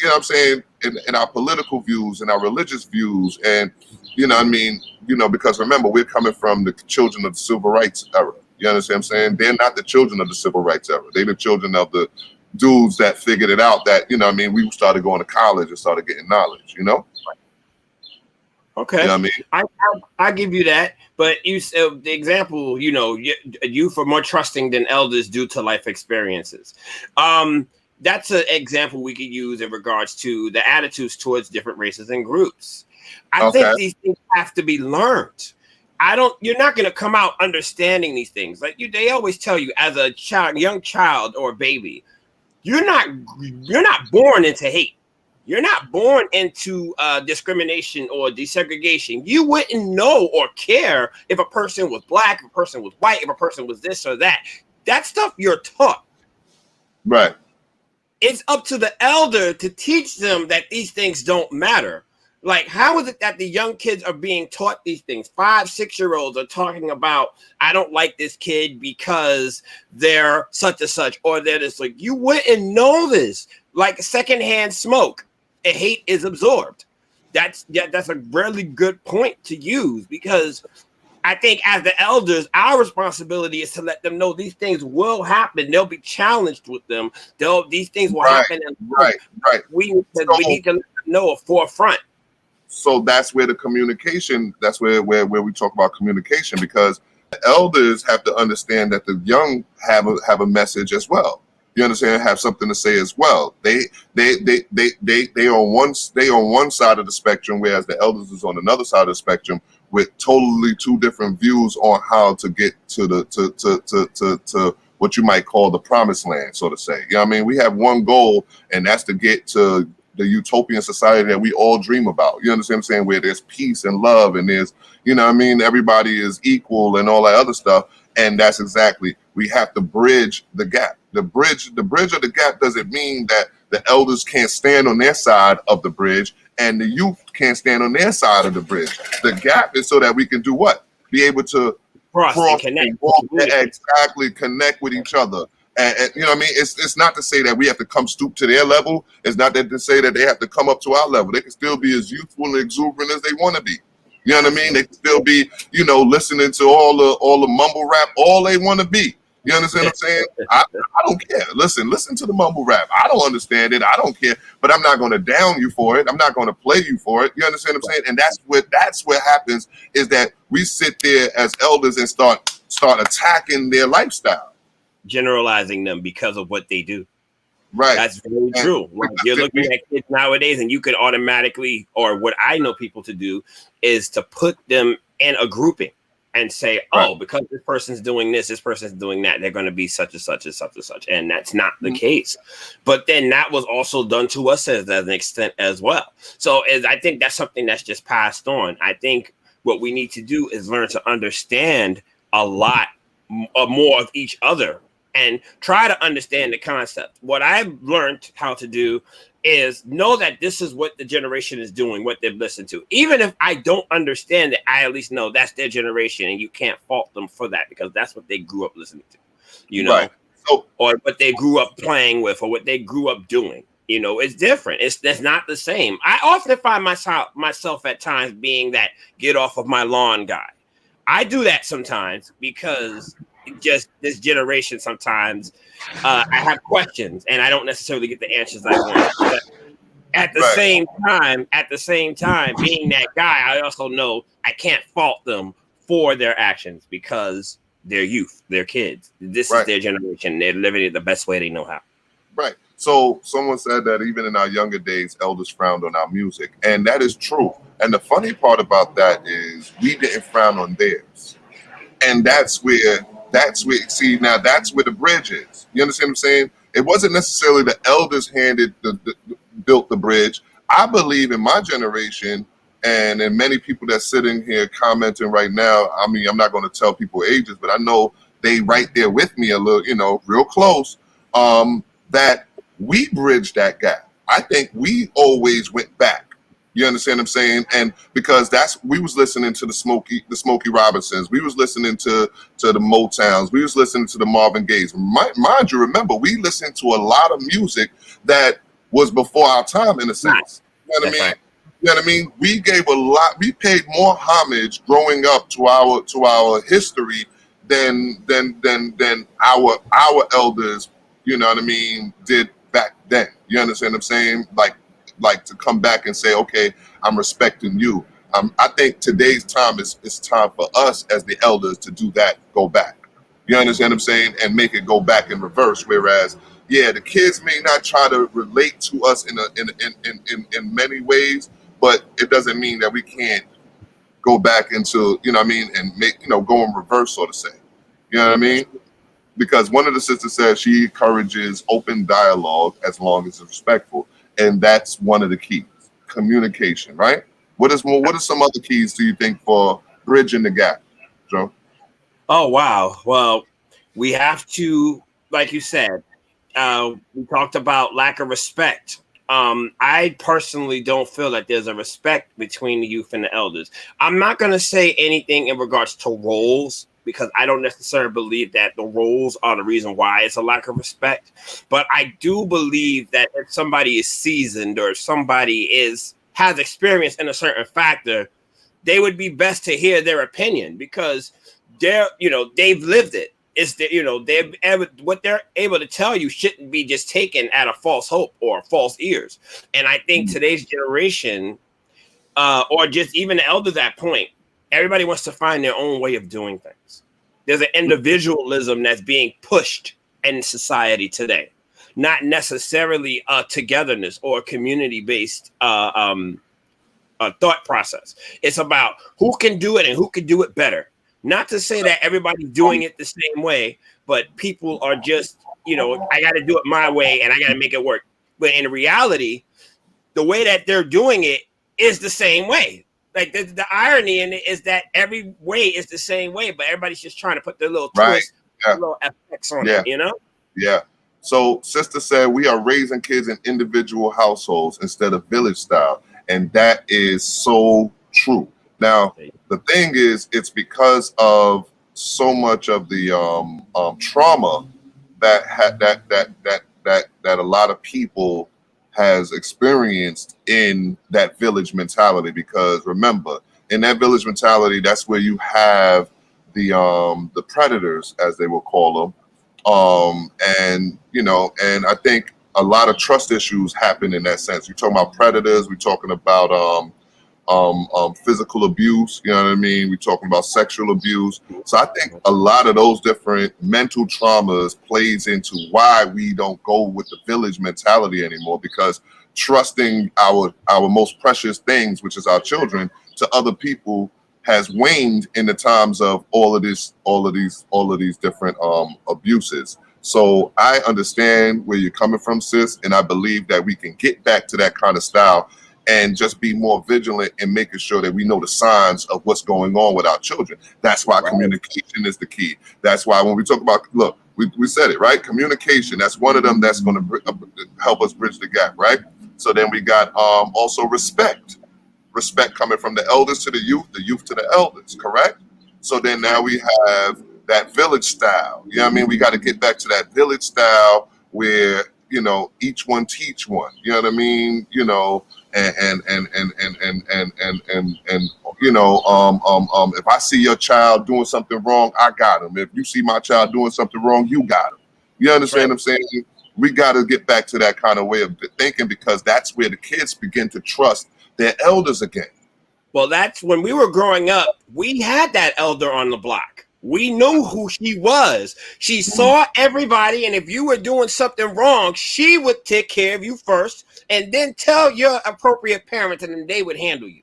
know what I'm saying? in our political views and our religious views, and you know, I mean, you know, because remember, we're coming from the children of the civil rights era. You understand what I'm saying? They're not the children of the civil rights era. They're the children of the dudes that figured it out. That, you know what I mean, we started going to college and started getting knowledge. You know. Okay, you know what I mean? I give you that, but you the example, you know, youth are more trusting than elders due to life experiences. That's an example we could use in regards to the attitudes towards different races and groups. I think these things have to be learned. You're not going to come out understanding these things. Like they always tell you as a child, young child or a baby, you're not born into hate. You're not born into discrimination or desegregation. You wouldn't know or care if a person was black, if a person was white, if a person was this or that. That stuff you're taught. Right. It's up to the elder to teach them that these things don't matter. Like, how is it that the young kids are being taught these things? 5, 6-year-olds are talking about, I don't like this kid because they're such and such, or they're just like, you wouldn't know this. Like secondhand smoke. Hate is absorbed. That's a really good point to use, because I think as the elders, our responsibility is to let them know these things will happen. They'll be challenged with them. These things will happen. And right. We need to let them know a forefront. So that's where the communication, that's where we talk about communication, because the elders have to understand that the young have a message as well. You understand? Have something to say as well. They on one side of the spectrum, whereas the elders is on another side of the spectrum, with totally two different views on how to get to to what you might call the promised land, so to say. You know what I mean? We have one goal, and that's to get to the utopian society that we all dream about. You understand what I'm saying? Where there's peace and love, and there's, you know what I mean, everybody is equal and all that other stuff. And that's exactly, we have to bridge the gap. The bridge of the gap doesn't mean that the elders can't stand on their side of the bridge and the youth can't stand on their side of the bridge. The gap is so that we can do what? Be able to cross and connect. Exactly, connect with each other. And you know what I mean? It's not to say that we have to come stoop to their level. It's not that to say that they have to come up to our level. They can still be as youthful and exuberant as they want to be. You know what I mean? They can still be, you know, listening to all the mumble rap, all they want to be. You understand what I'm saying? I don't care. Listen to the mumble rap. I don't understand it. I don't care. But I'm not going to down you for it. I'm not going to play you for it. You understand what I'm saying? And that's what happens, is that we sit there as elders and start attacking their lifestyle, generalizing them because of what they do. Right. That's very true. Like, you're looking at kids nowadays, and you could automatically, or what I know people to do is to put them in a grouping and say, oh, because this person's doing this person's doing that, they're going to be such and such and such and such. And that's not the case. But then that was also done to us as an extent as well. So I think that's something that's just passed on. I think what we need to do is learn to understand a lot more of each other and try to understand the concept. What I've learned how to do is know that this is what the generation is doing, what they've listened to. Even if I don't understand it, I at least know that's their generation, and you can't fault them for that, because that's what they grew up listening to, you know, or what they grew up playing with, or what they grew up doing. You know, it's different. It's not the same. I often find myself at times being that get off of my lawn guy. I do that sometimes because just this generation, sometimes I have questions and I don't necessarily get the answers I want. But at the same time, being that guy, I also know I can't fault them for their actions, because they're youth, they're kids. This is their generation. They're living it the best way they know how. Right. So someone said that even in our younger days, elders frowned on our music, and that is true. And the funny part about that is we didn't frown on theirs, and that's where see, now that's where the bridge is. You understand what I'm saying? It wasn't necessarily the elders built the bridge. I believe in my generation, and in many people that sit in here commenting right now. I mean, I'm not going to tell people ages, but I know they right there with me a little, you know, real close. That we bridged that gap. I think we always went back. You understand what I'm saying? And because we was listening to the Smokey Robinsons, we was listening to the Motowns, we was listening to the Marvin Gayes. Mind you, remember, we listened to a lot of music that was before our time, in a sense. You know what I That's mean? right. You know what I mean? We gave a lot. We paid more homage growing up to our history than our elders. You know what I mean? Did back then. You understand what I'm saying? Like to come back and say, okay, I'm respecting you. I think today's time is time for us as the elders to do that. Go back. You understand what I'm saying? And make it go back in reverse. Whereas, yeah, the kids may not try to relate to us in many ways, but it doesn't mean that we can't go back into, you know what I mean, and make, go in reverse, so to say. You know what I mean? Because one of the sisters says she encourages open dialogue as long as it's respectful. And that's one of the keys, communication, right? What are some other keys do you think for bridging the gap, Joe? Oh, wow. Well, we have to, like you said, we talked about lack of respect. I personally don't feel that there's a respect between the youth and the elders. I'm not going to say anything in regards to roles, because I don't necessarily believe that the roles are the reason why it's a lack of respect. But I do believe that if somebody is seasoned or somebody has experience in a certain factor, they would be best to hear their opinion, because they've lived it. It's what they're able to tell you shouldn't be just taken at a false hope or false ears. And I think today's generation, or just even the elders at that point, everybody wants to find their own way of doing things. There's an individualism that's being pushed in society today, not necessarily a togetherness or a community-based thought process. It's about who can do it and who can do it better. Not to say that everybody's doing it the same way, but people are just, I got to do it my way and I got to make it work. But in reality, the way that they're doing it is the same way. Like the irony in it is that every way is the same way, but everybody's just trying to put their little twist, little effects on it, Yeah. So sister said we are raising kids in individual households instead of village style. And that is so true. Now, the thing is, it's because of so much of the trauma that a lot of people has experienced in that village mentality. Because remember, in that village mentality, that's where you have the predators, as they will call them, and I think a lot of trust issues happen in that sense. You're talking about predators. We're talking about physical abuse, you know what I mean? We're talking about sexual abuse. So I think a lot of those different mental traumas plays into why we don't go with the village mentality anymore, because trusting our most precious things, which is our children, to other people has waned in the times of all of these different abuses. So I understand where you're coming from, sis, and I believe that we can get back to that kind of style and just be more vigilant in making sure that we know the signs of what's going on with our children. That's why communication is the key. That's why when we talk about, look, we said it, right? Communication, that's one of them that's going to help us bridge the gap, right? So then we got also respect. Respect coming from the elders to the youth to the elders, correct? So then now we have that village style. You know what I mean? We got to get back to that village style where, each one teach one. You know what I mean? And if I see your child doing something wrong, I got him. If you see my child doing something wrong, you got him. You understand what I'm saying? We got to get back to that kind of way of thinking, because that's where the kids begin to trust their elders again. Well, that's when we were growing up, we had that elder on the block. We knew who she was. She saw everybody, and if you were doing something wrong, she would take care of you first and then tell your appropriate parents, and then they would handle you.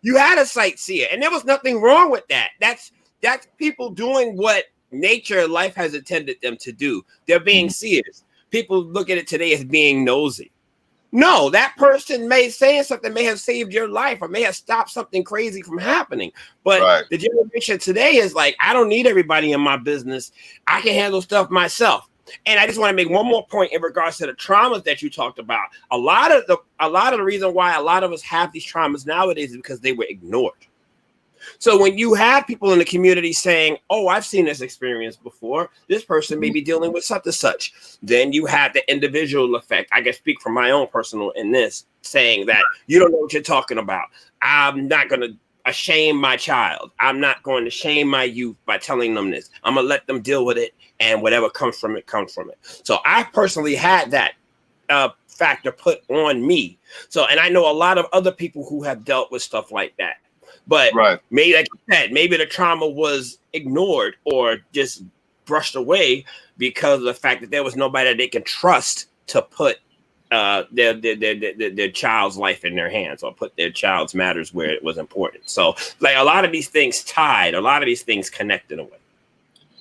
You had a sightseer, and there was nothing wrong with that. That's people doing what nature, life has intended them to do. They're being seers. People look at it today as being nosy. No, that person saying something may have saved your life or may have stopped something crazy from happening. But the generation today is like, I don't need everybody in my business. I can handle stuff myself. And I just want to make one more point in regards to the traumas that you talked about. A lot of the reason why a lot of us have these traumas nowadays is because they were ignored. So when you have people in the community saying, "Oh, I've seen this experience before. This person may be dealing with such and such," then you have the individual effect. I can speak from my own personal in this, saying that you don't know what you're talking about. I'm not going to shame my child. I'm not going to shame my youth by telling them this. I'm going to let them deal with it, and whatever comes from it, comes from it. So I personally had that factor put on me. So, and I know a lot of other people who have dealt with stuff like that. But maybe, like you said, maybe the trauma was ignored or just brushed away because of the fact that there was nobody that they can trust to put their child's life in their hands or put their child's matters where it was important. So, like a lot of these things tied, a lot of these things connected away.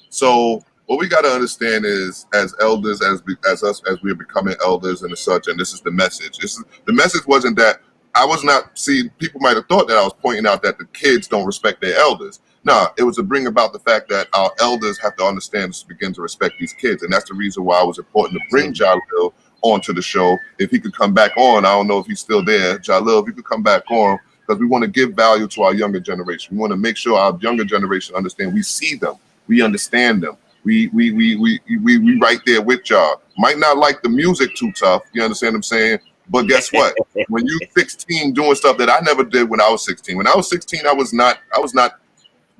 So what we got to understand is, as elders, as we are becoming elders and such, and this is the message. The message wasn't that I was not. See, people might have thought that I was pointing out that the kids don't respect their elders. No, it was to bring about the fact that our elders have to understand to begin to respect these kids, and that's the reason why it was important to bring Jalil onto the show. If he could come back on, I don't know if he's still there. Jalil, if you could come back on, because we want to give value to our younger generation. We want to make sure our younger generation understand. We see them, we understand them. We right there with y'all. Might not like the music too tough, you understand what I'm saying? But guess what? When you're 16 doing stuff that I never did when I was 16. When I was 16, I was not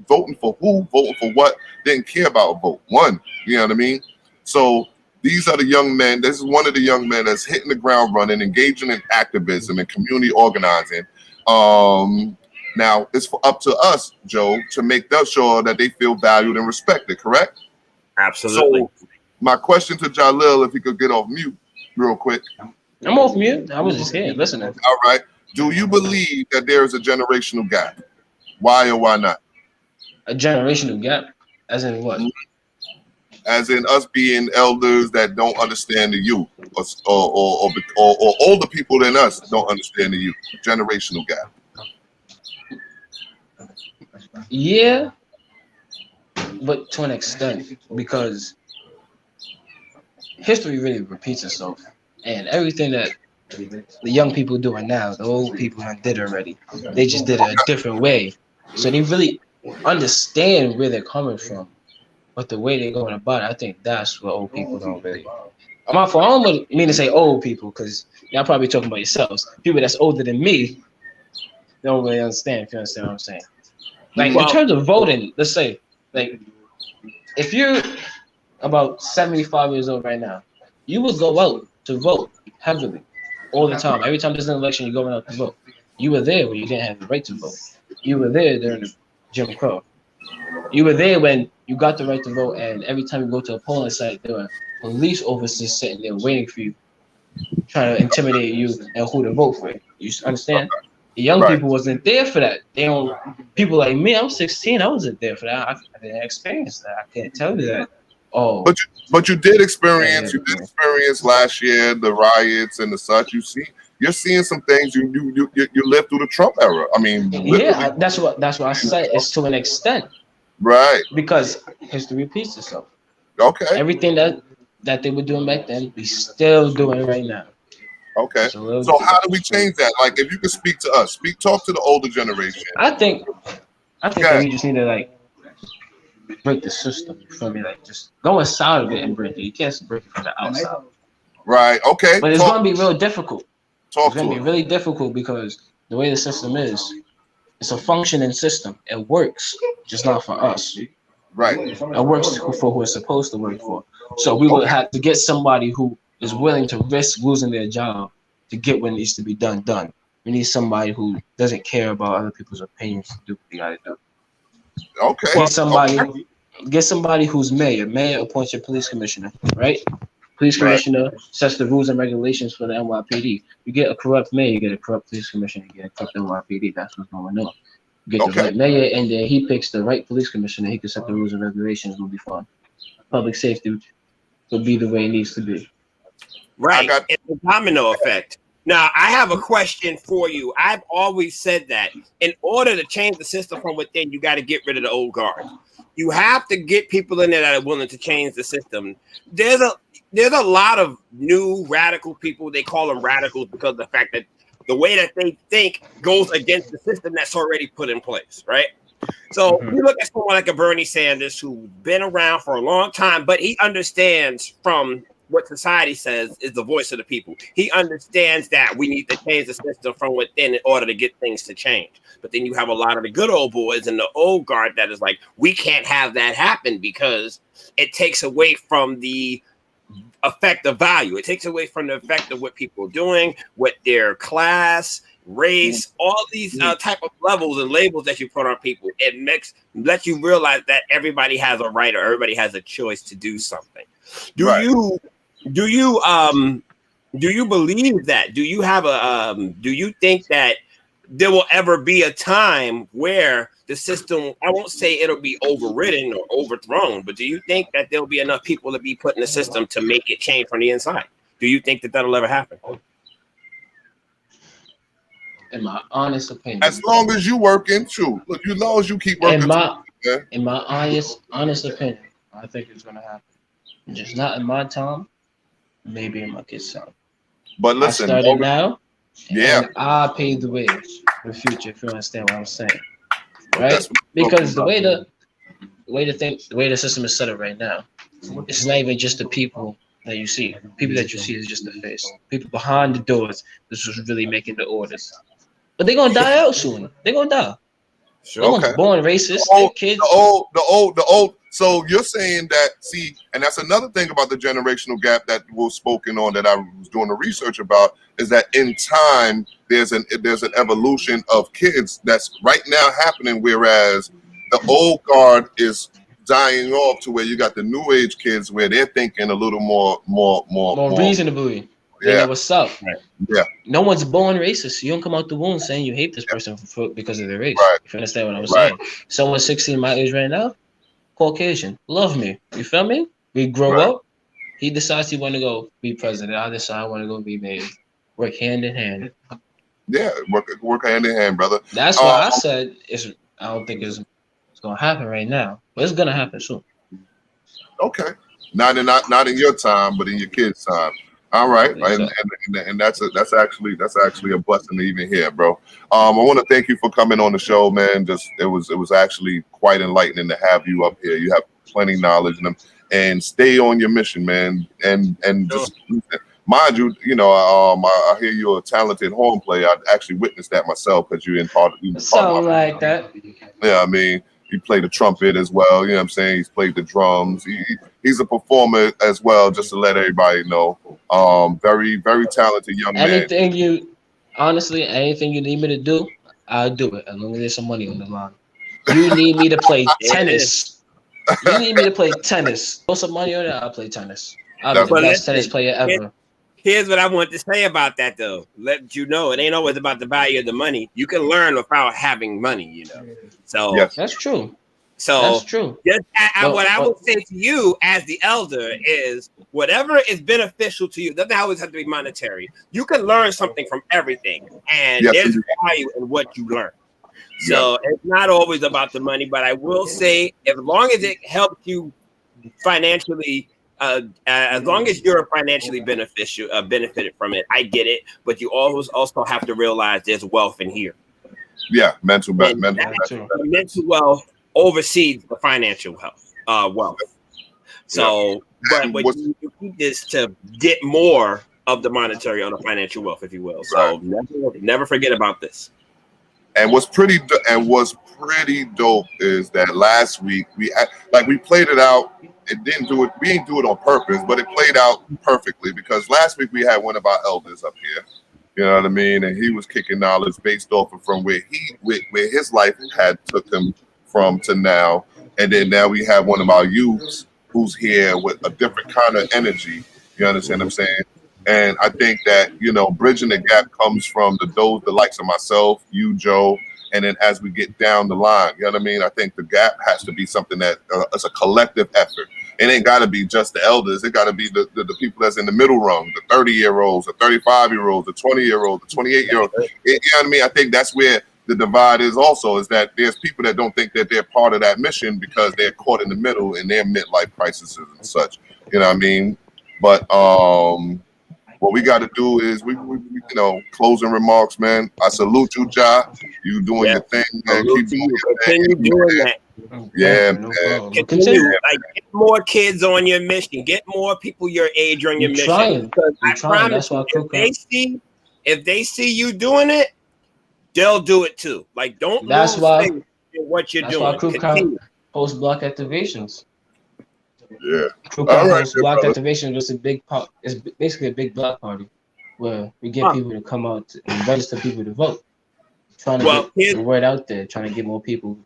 voting for who, voting for what, didn't care about a vote. One, you know what I mean? So these are the young men. This is one of the young men that's hitting the ground running, engaging in activism and community organizing. Now it's up to us, Joe, to make sure that they feel valued and respected, correct? Absolutely. So my question to Jalil, if he could get off mute real quick. I'm off mute. I was just here listening. All right. Do you believe that there is a generational gap? Why or why not? A generational gap? As in what? As in us being elders that don't understand the youth, or older people than us don't understand the youth. Generational gap. Yeah, but to an extent, because history really repeats itself, and everything that the young people doing now, the old people did already. They just did it a different way, so they really understand where they're coming from. But the way they're going about it, I think that's what old people don't really. I don't mean to say old people, because y'all probably talking about yourselves. People that's older than me don't really understand, if you understand what I'm saying. Like, in terms of voting, let's say, like, if you're about 75 years old right now, you would go out to vote heavily all the time. Every time there's an election, you're going out to vote. You were there when you didn't have the right to vote. You were there during the Jim Crow. You were there when you got the right to vote, and every time you go to a polling site, there were police officers sitting there waiting for you, trying to intimidate you and who to vote for. You understand? The young people wasn't there for that. They don't. People like me, I'm 16. I wasn't there for that. I didn't experience that. I can't tell you that. Oh, but you did experience. You did experience last year the riots and the such. You're seeing some things. You lived through the Trump era. I mean, yeah, that's what I said. It's to an extent, right? Because history repeats itself. Okay. Everything that they were doing back then, we still doing right now. Okay. So how do we change that? Like, if you could speak to us, talk to the older generation. I think that we just need to like break the system. You feel me? Like, just go inside of it and break it. You can't break it from the outside. Right. Okay. But it's going to be real difficult. It's going to be really difficult because the way the system is, it's a functioning system. It works, just not for us. Right. It works for who it's supposed to work for. So we would have to get somebody who is willing to risk losing their job to get what needs to be done. We need somebody who doesn't care about other people's opinions to do what they gotta do. Okay. Get somebody who's mayor. Mayor appoints your police commissioner, right? Police commissioner sets the rules and regulations for the NYPD. You get a corrupt mayor, you get a corrupt police commissioner, you get a corrupt NYPD. That's what's going on. You get the right mayor, and then he picks the right police commissioner. He can set the rules and regulations. Will be fun. Public safety will be the way it needs to be. Right. It's a domino effect. Now, I have a question for you. I've always said that in order to change the system from within, you got to get rid of the old guard. You have to get people in there that are willing to change the system. There's a lot of new radical people. They call them radicals because of the fact that the way that they think goes against the system that's already put in place, right? So you look at someone like a Bernie Sanders who's been around for a long time, but he understands from what society says is the voice of the people. He understands that we need to change the system from within in order to get things to change. But then you have a lot of the good old boys and the old guard that is like, we can't have that happen because it takes away from the effect of value. It takes away from the effect of what people are doing, what their class, race, all these type of levels and labels that you put on people. It lets you realize that everybody has a right or everybody has a choice to do something. Do you believe that? Do you have do you think that there will ever be a time where the system, I won't say it'll be overridden or overthrown, but do you think that there'll be enough people to be put in the system to make it change from the inside? Do you think that that'll ever happen? In my honest opinion, As long as you working, true. Look, as long as you keep working. In my honest opinion, I think it's gonna happen. Just not in my time, maybe in my kid's time. But listen, I started now. Yeah, and I paid the way for the future. If you understand what I'm saying, right? Because the way the system is set up right now, it's not even just the people that you see. People that you see is just the face. People behind the doors, this was really making the orders. But they're gonna die out soon. They're gonna die. sure. No Okay. one's born racist. Kids. The old. So you're saying that, see, and that's another thing about the generational gap that was spoken on that I was doing the research about, is that in time there's an evolution of kids that's right now happening, whereas the old guard is dying off to where you got the new age kids where they're thinking a little more Reasonably. They know what's up. Right. Yeah. No one's born racist. You don't come out the womb saying you hate this person because of their race. Right. If you understand what I'm saying. Someone 16 my age right now, Caucasian, love me. You feel me? We grow up. He decides he want to go be president. I decide I want to go be mayor. Work hand in hand. Yeah, work hand in hand, brother. That's why I said I don't think it's gonna happen right now, but it's gonna happen soon. Okay. Not in your time, but in your kids' time. All right, and that's actually a blessing to even hear, bro. I want to thank you for coming on the show, man. It was actually quite enlightening to have you up here. You have plenty of knowledge, and stay on your mission, man. And just mind you, I hear you're a talented horn player. I actually witnessed that myself because you're part of that. Yeah, I mean, he played the trumpet as well. You know what I'm saying? He's played the drums. He's a performer as well, just to let everybody know. Very, very talented young man. Anything you need me to do, I'll do it as long as there's some money on the line. You need me to play tennis. You need me to play tennis. Put some money on it, I'll play tennis. I'll be the best tennis player ever. Here's what I want to say about that, though. Let you know, it ain't always about the value of the money. You can learn without having money, So yes. That's true. So that's true. What I would say to you as the elder is whatever is beneficial to you doesn't always have to be monetary. You can learn something from everything, and there's value in what you learn. So it's not always about the money, but I will say, as long as it helps you financially, as long as you're financially benefited from it, I get it. But you always also have to realize there's wealth in here. Yeah, mental wealth oversees the financial wealth. So, but you keep this to get more of the monetary or the financial wealth, if you will. So never forget about this. And what's pretty dope is that last week we played it out. It didn't do it. We didn't do it on purpose, but it played out perfectly because last week we had one of our elders up here. You know what I mean? And he was kicking knowledge based off of from where his life had took him from to now. And then now we have one of our youths who's here with a different kind of energy. You understand what I'm saying? And I think that, bridging the gap comes from the likes of myself, you, Joe, and then as we get down the line, you know what I mean? I think the gap has to be something that is a collective effort. It ain't got to be just the elders. It got to be the people that's in the middle rung, the 30-year-olds, the 35-year-olds, the 20-year-olds, the 28-year-olds. You know what I mean? I think that's where the divide is also, is that there's people that don't think that they're part of that mission because they're caught in the middle in their midlife crises and such. You know what I mean? But what we got to do is we you know, closing remarks, man. I salute you, Ja. You doing your thing, man. Salute Keep to doing you. your thing. Continue doing that. Yeah, No man. problem. Continue. Continue. Like, get more kids on your mission. Get more people your age on your We're mission. trying. Because We're I trying. promise That's why you, if they see you doing it, they'll do it too. Like, don't That's lose why. faith in what you're That's why doing. Crew Continue. Count post block activations. Yeah. Crew All Count right, post good block brother. activation was a big part. It's basically a big block party where we get Huh. people to come out and register people to vote. Trying to Well, get here's- the word out there, trying to get more people.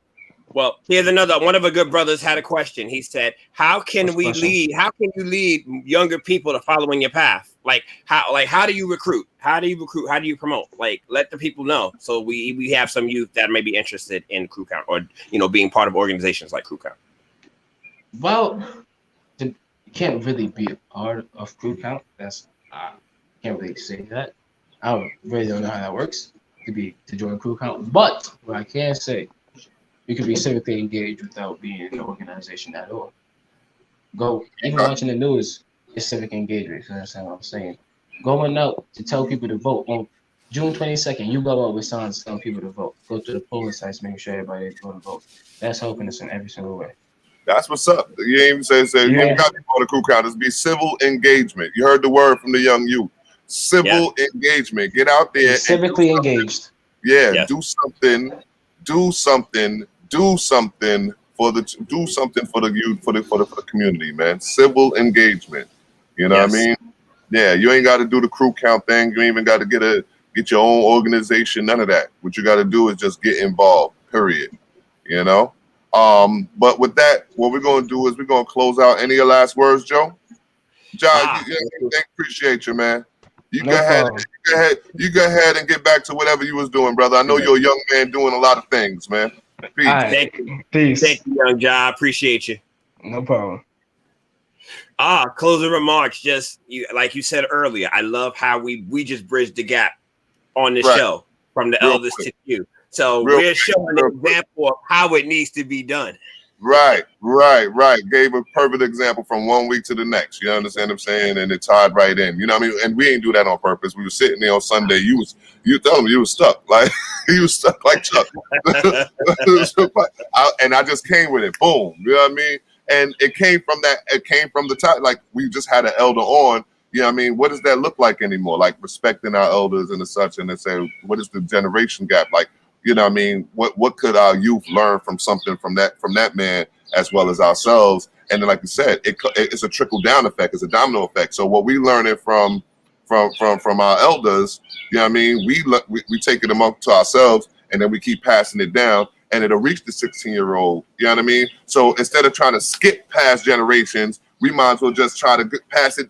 Well, here's another one of our good brothers had a question. He said, How can What's the we question? lead? How can you lead younger people to follow in your path? Like how do you recruit? How do you recruit? How do you promote? Like, let the people know. So we have some youth that may be interested in Crew Count or, you know, being part of organizations like Crew Count. Well, you can't really be a part of Crew Count. I can't really say that. I really don't know how that works to join Crew Count. But what I can say, you can be civically engaged without being in an organization at all. Go even watching the news is civic engagement. You understand what I'm saying? Going out to tell people to vote on June 22nd. You go out with signs telling people to vote. Go to the polling sites, making sure everybody is going to vote. That's helping us in every single way. That's what's up. You ain't even say you ain't got to go to Crew Count. It's be civil engagement. You heard the word from the young youth. Civil engagement. Get out there. Civically engaged. Yeah, Yes. do something for the youth, for the community, man. Civil engagement. You know what I mean? Yeah, you ain't got to do the Crew Count thing. You ain't even got to get your own organization. None of that. What you got to do is just get involved. Period. You know. But with that, what we're gonna do is we're gonna close out. Any last words, Joe? John, appreciate you, man. You go ahead and get back to whatever you was doing, brother. I know you're a young man doing a lot of things, man. Peace. All right. Thank you. Peace. Thank you, young Ja. I appreciate you. No problem. Closing remarks. Just like you said earlier, I love how we just bridged the gap on the show from the elders to you. So we're showing an example of how it needs to be done. Right. Gave a perfect example from 1 week to the next. You understand what I'm saying? And it tied right in. You know what I mean? And we ain't do that on purpose. We were sitting there on Sunday. You tell him you was stuck. Like you was stuck like Chuck. And I just came with it. Boom. You know what I mean? And it came from that. It came from the time. Like we just had an elder on. You know what I mean? What does that look like anymore? Like respecting our elders and such. And they say, what is the generation gap? Like, you know what I mean? What could our youth learn from something from that man as well as ourselves? And then, like you said, it's a trickle down effect. It's a domino effect. So what we learning from our elders, you know what I mean? We take it among to ourselves, and then we keep passing it down, and it'll reach the 16-year-old. You know what I mean? So instead of trying to skip past generations, we might as well just try to pass it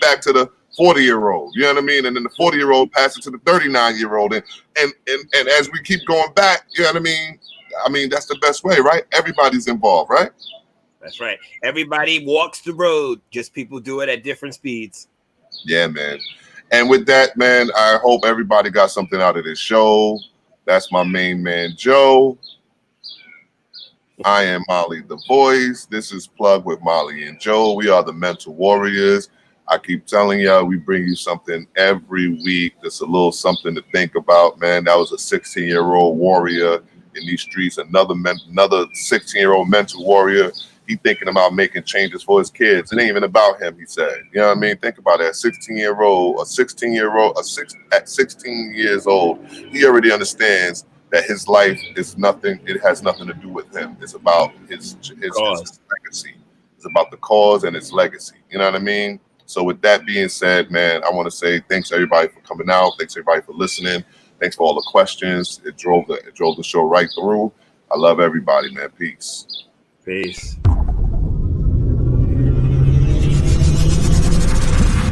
back to the 40-year-old, you know what I mean? And then the 40-year-old pass it to the 39-year-old. And as we keep going back, you know what I mean? I mean, that's the best way, right? Everybody's involved, right? That's right. Everybody walks the road, just people do it at different speeds. Yeah, man. And with that, man, I hope everybody got something out of this show. That's my main man, Joe. I am Molly the Voice. This is Plug with Molly and Joe. We are the Mental Warriors. I keep telling y'all, we bring you something every week. That's a little something to think about, man. That was a 16-year-old warrior in these streets. Another 16-year-old mental warrior. He thinking about making changes for his kids. It ain't even about him, he said. You know what I mean? Think about that. At 16 years old, he already understands that his life is nothing. It has nothing to do with him. It's about his legacy. It's about the cause and its legacy. You know what I mean? So with that being said, man, I want to say thanks everybody for coming out. Thanks everybody for listening. Thanks for all the questions. It drove the show right through. I love everybody, man. Peace. Peace.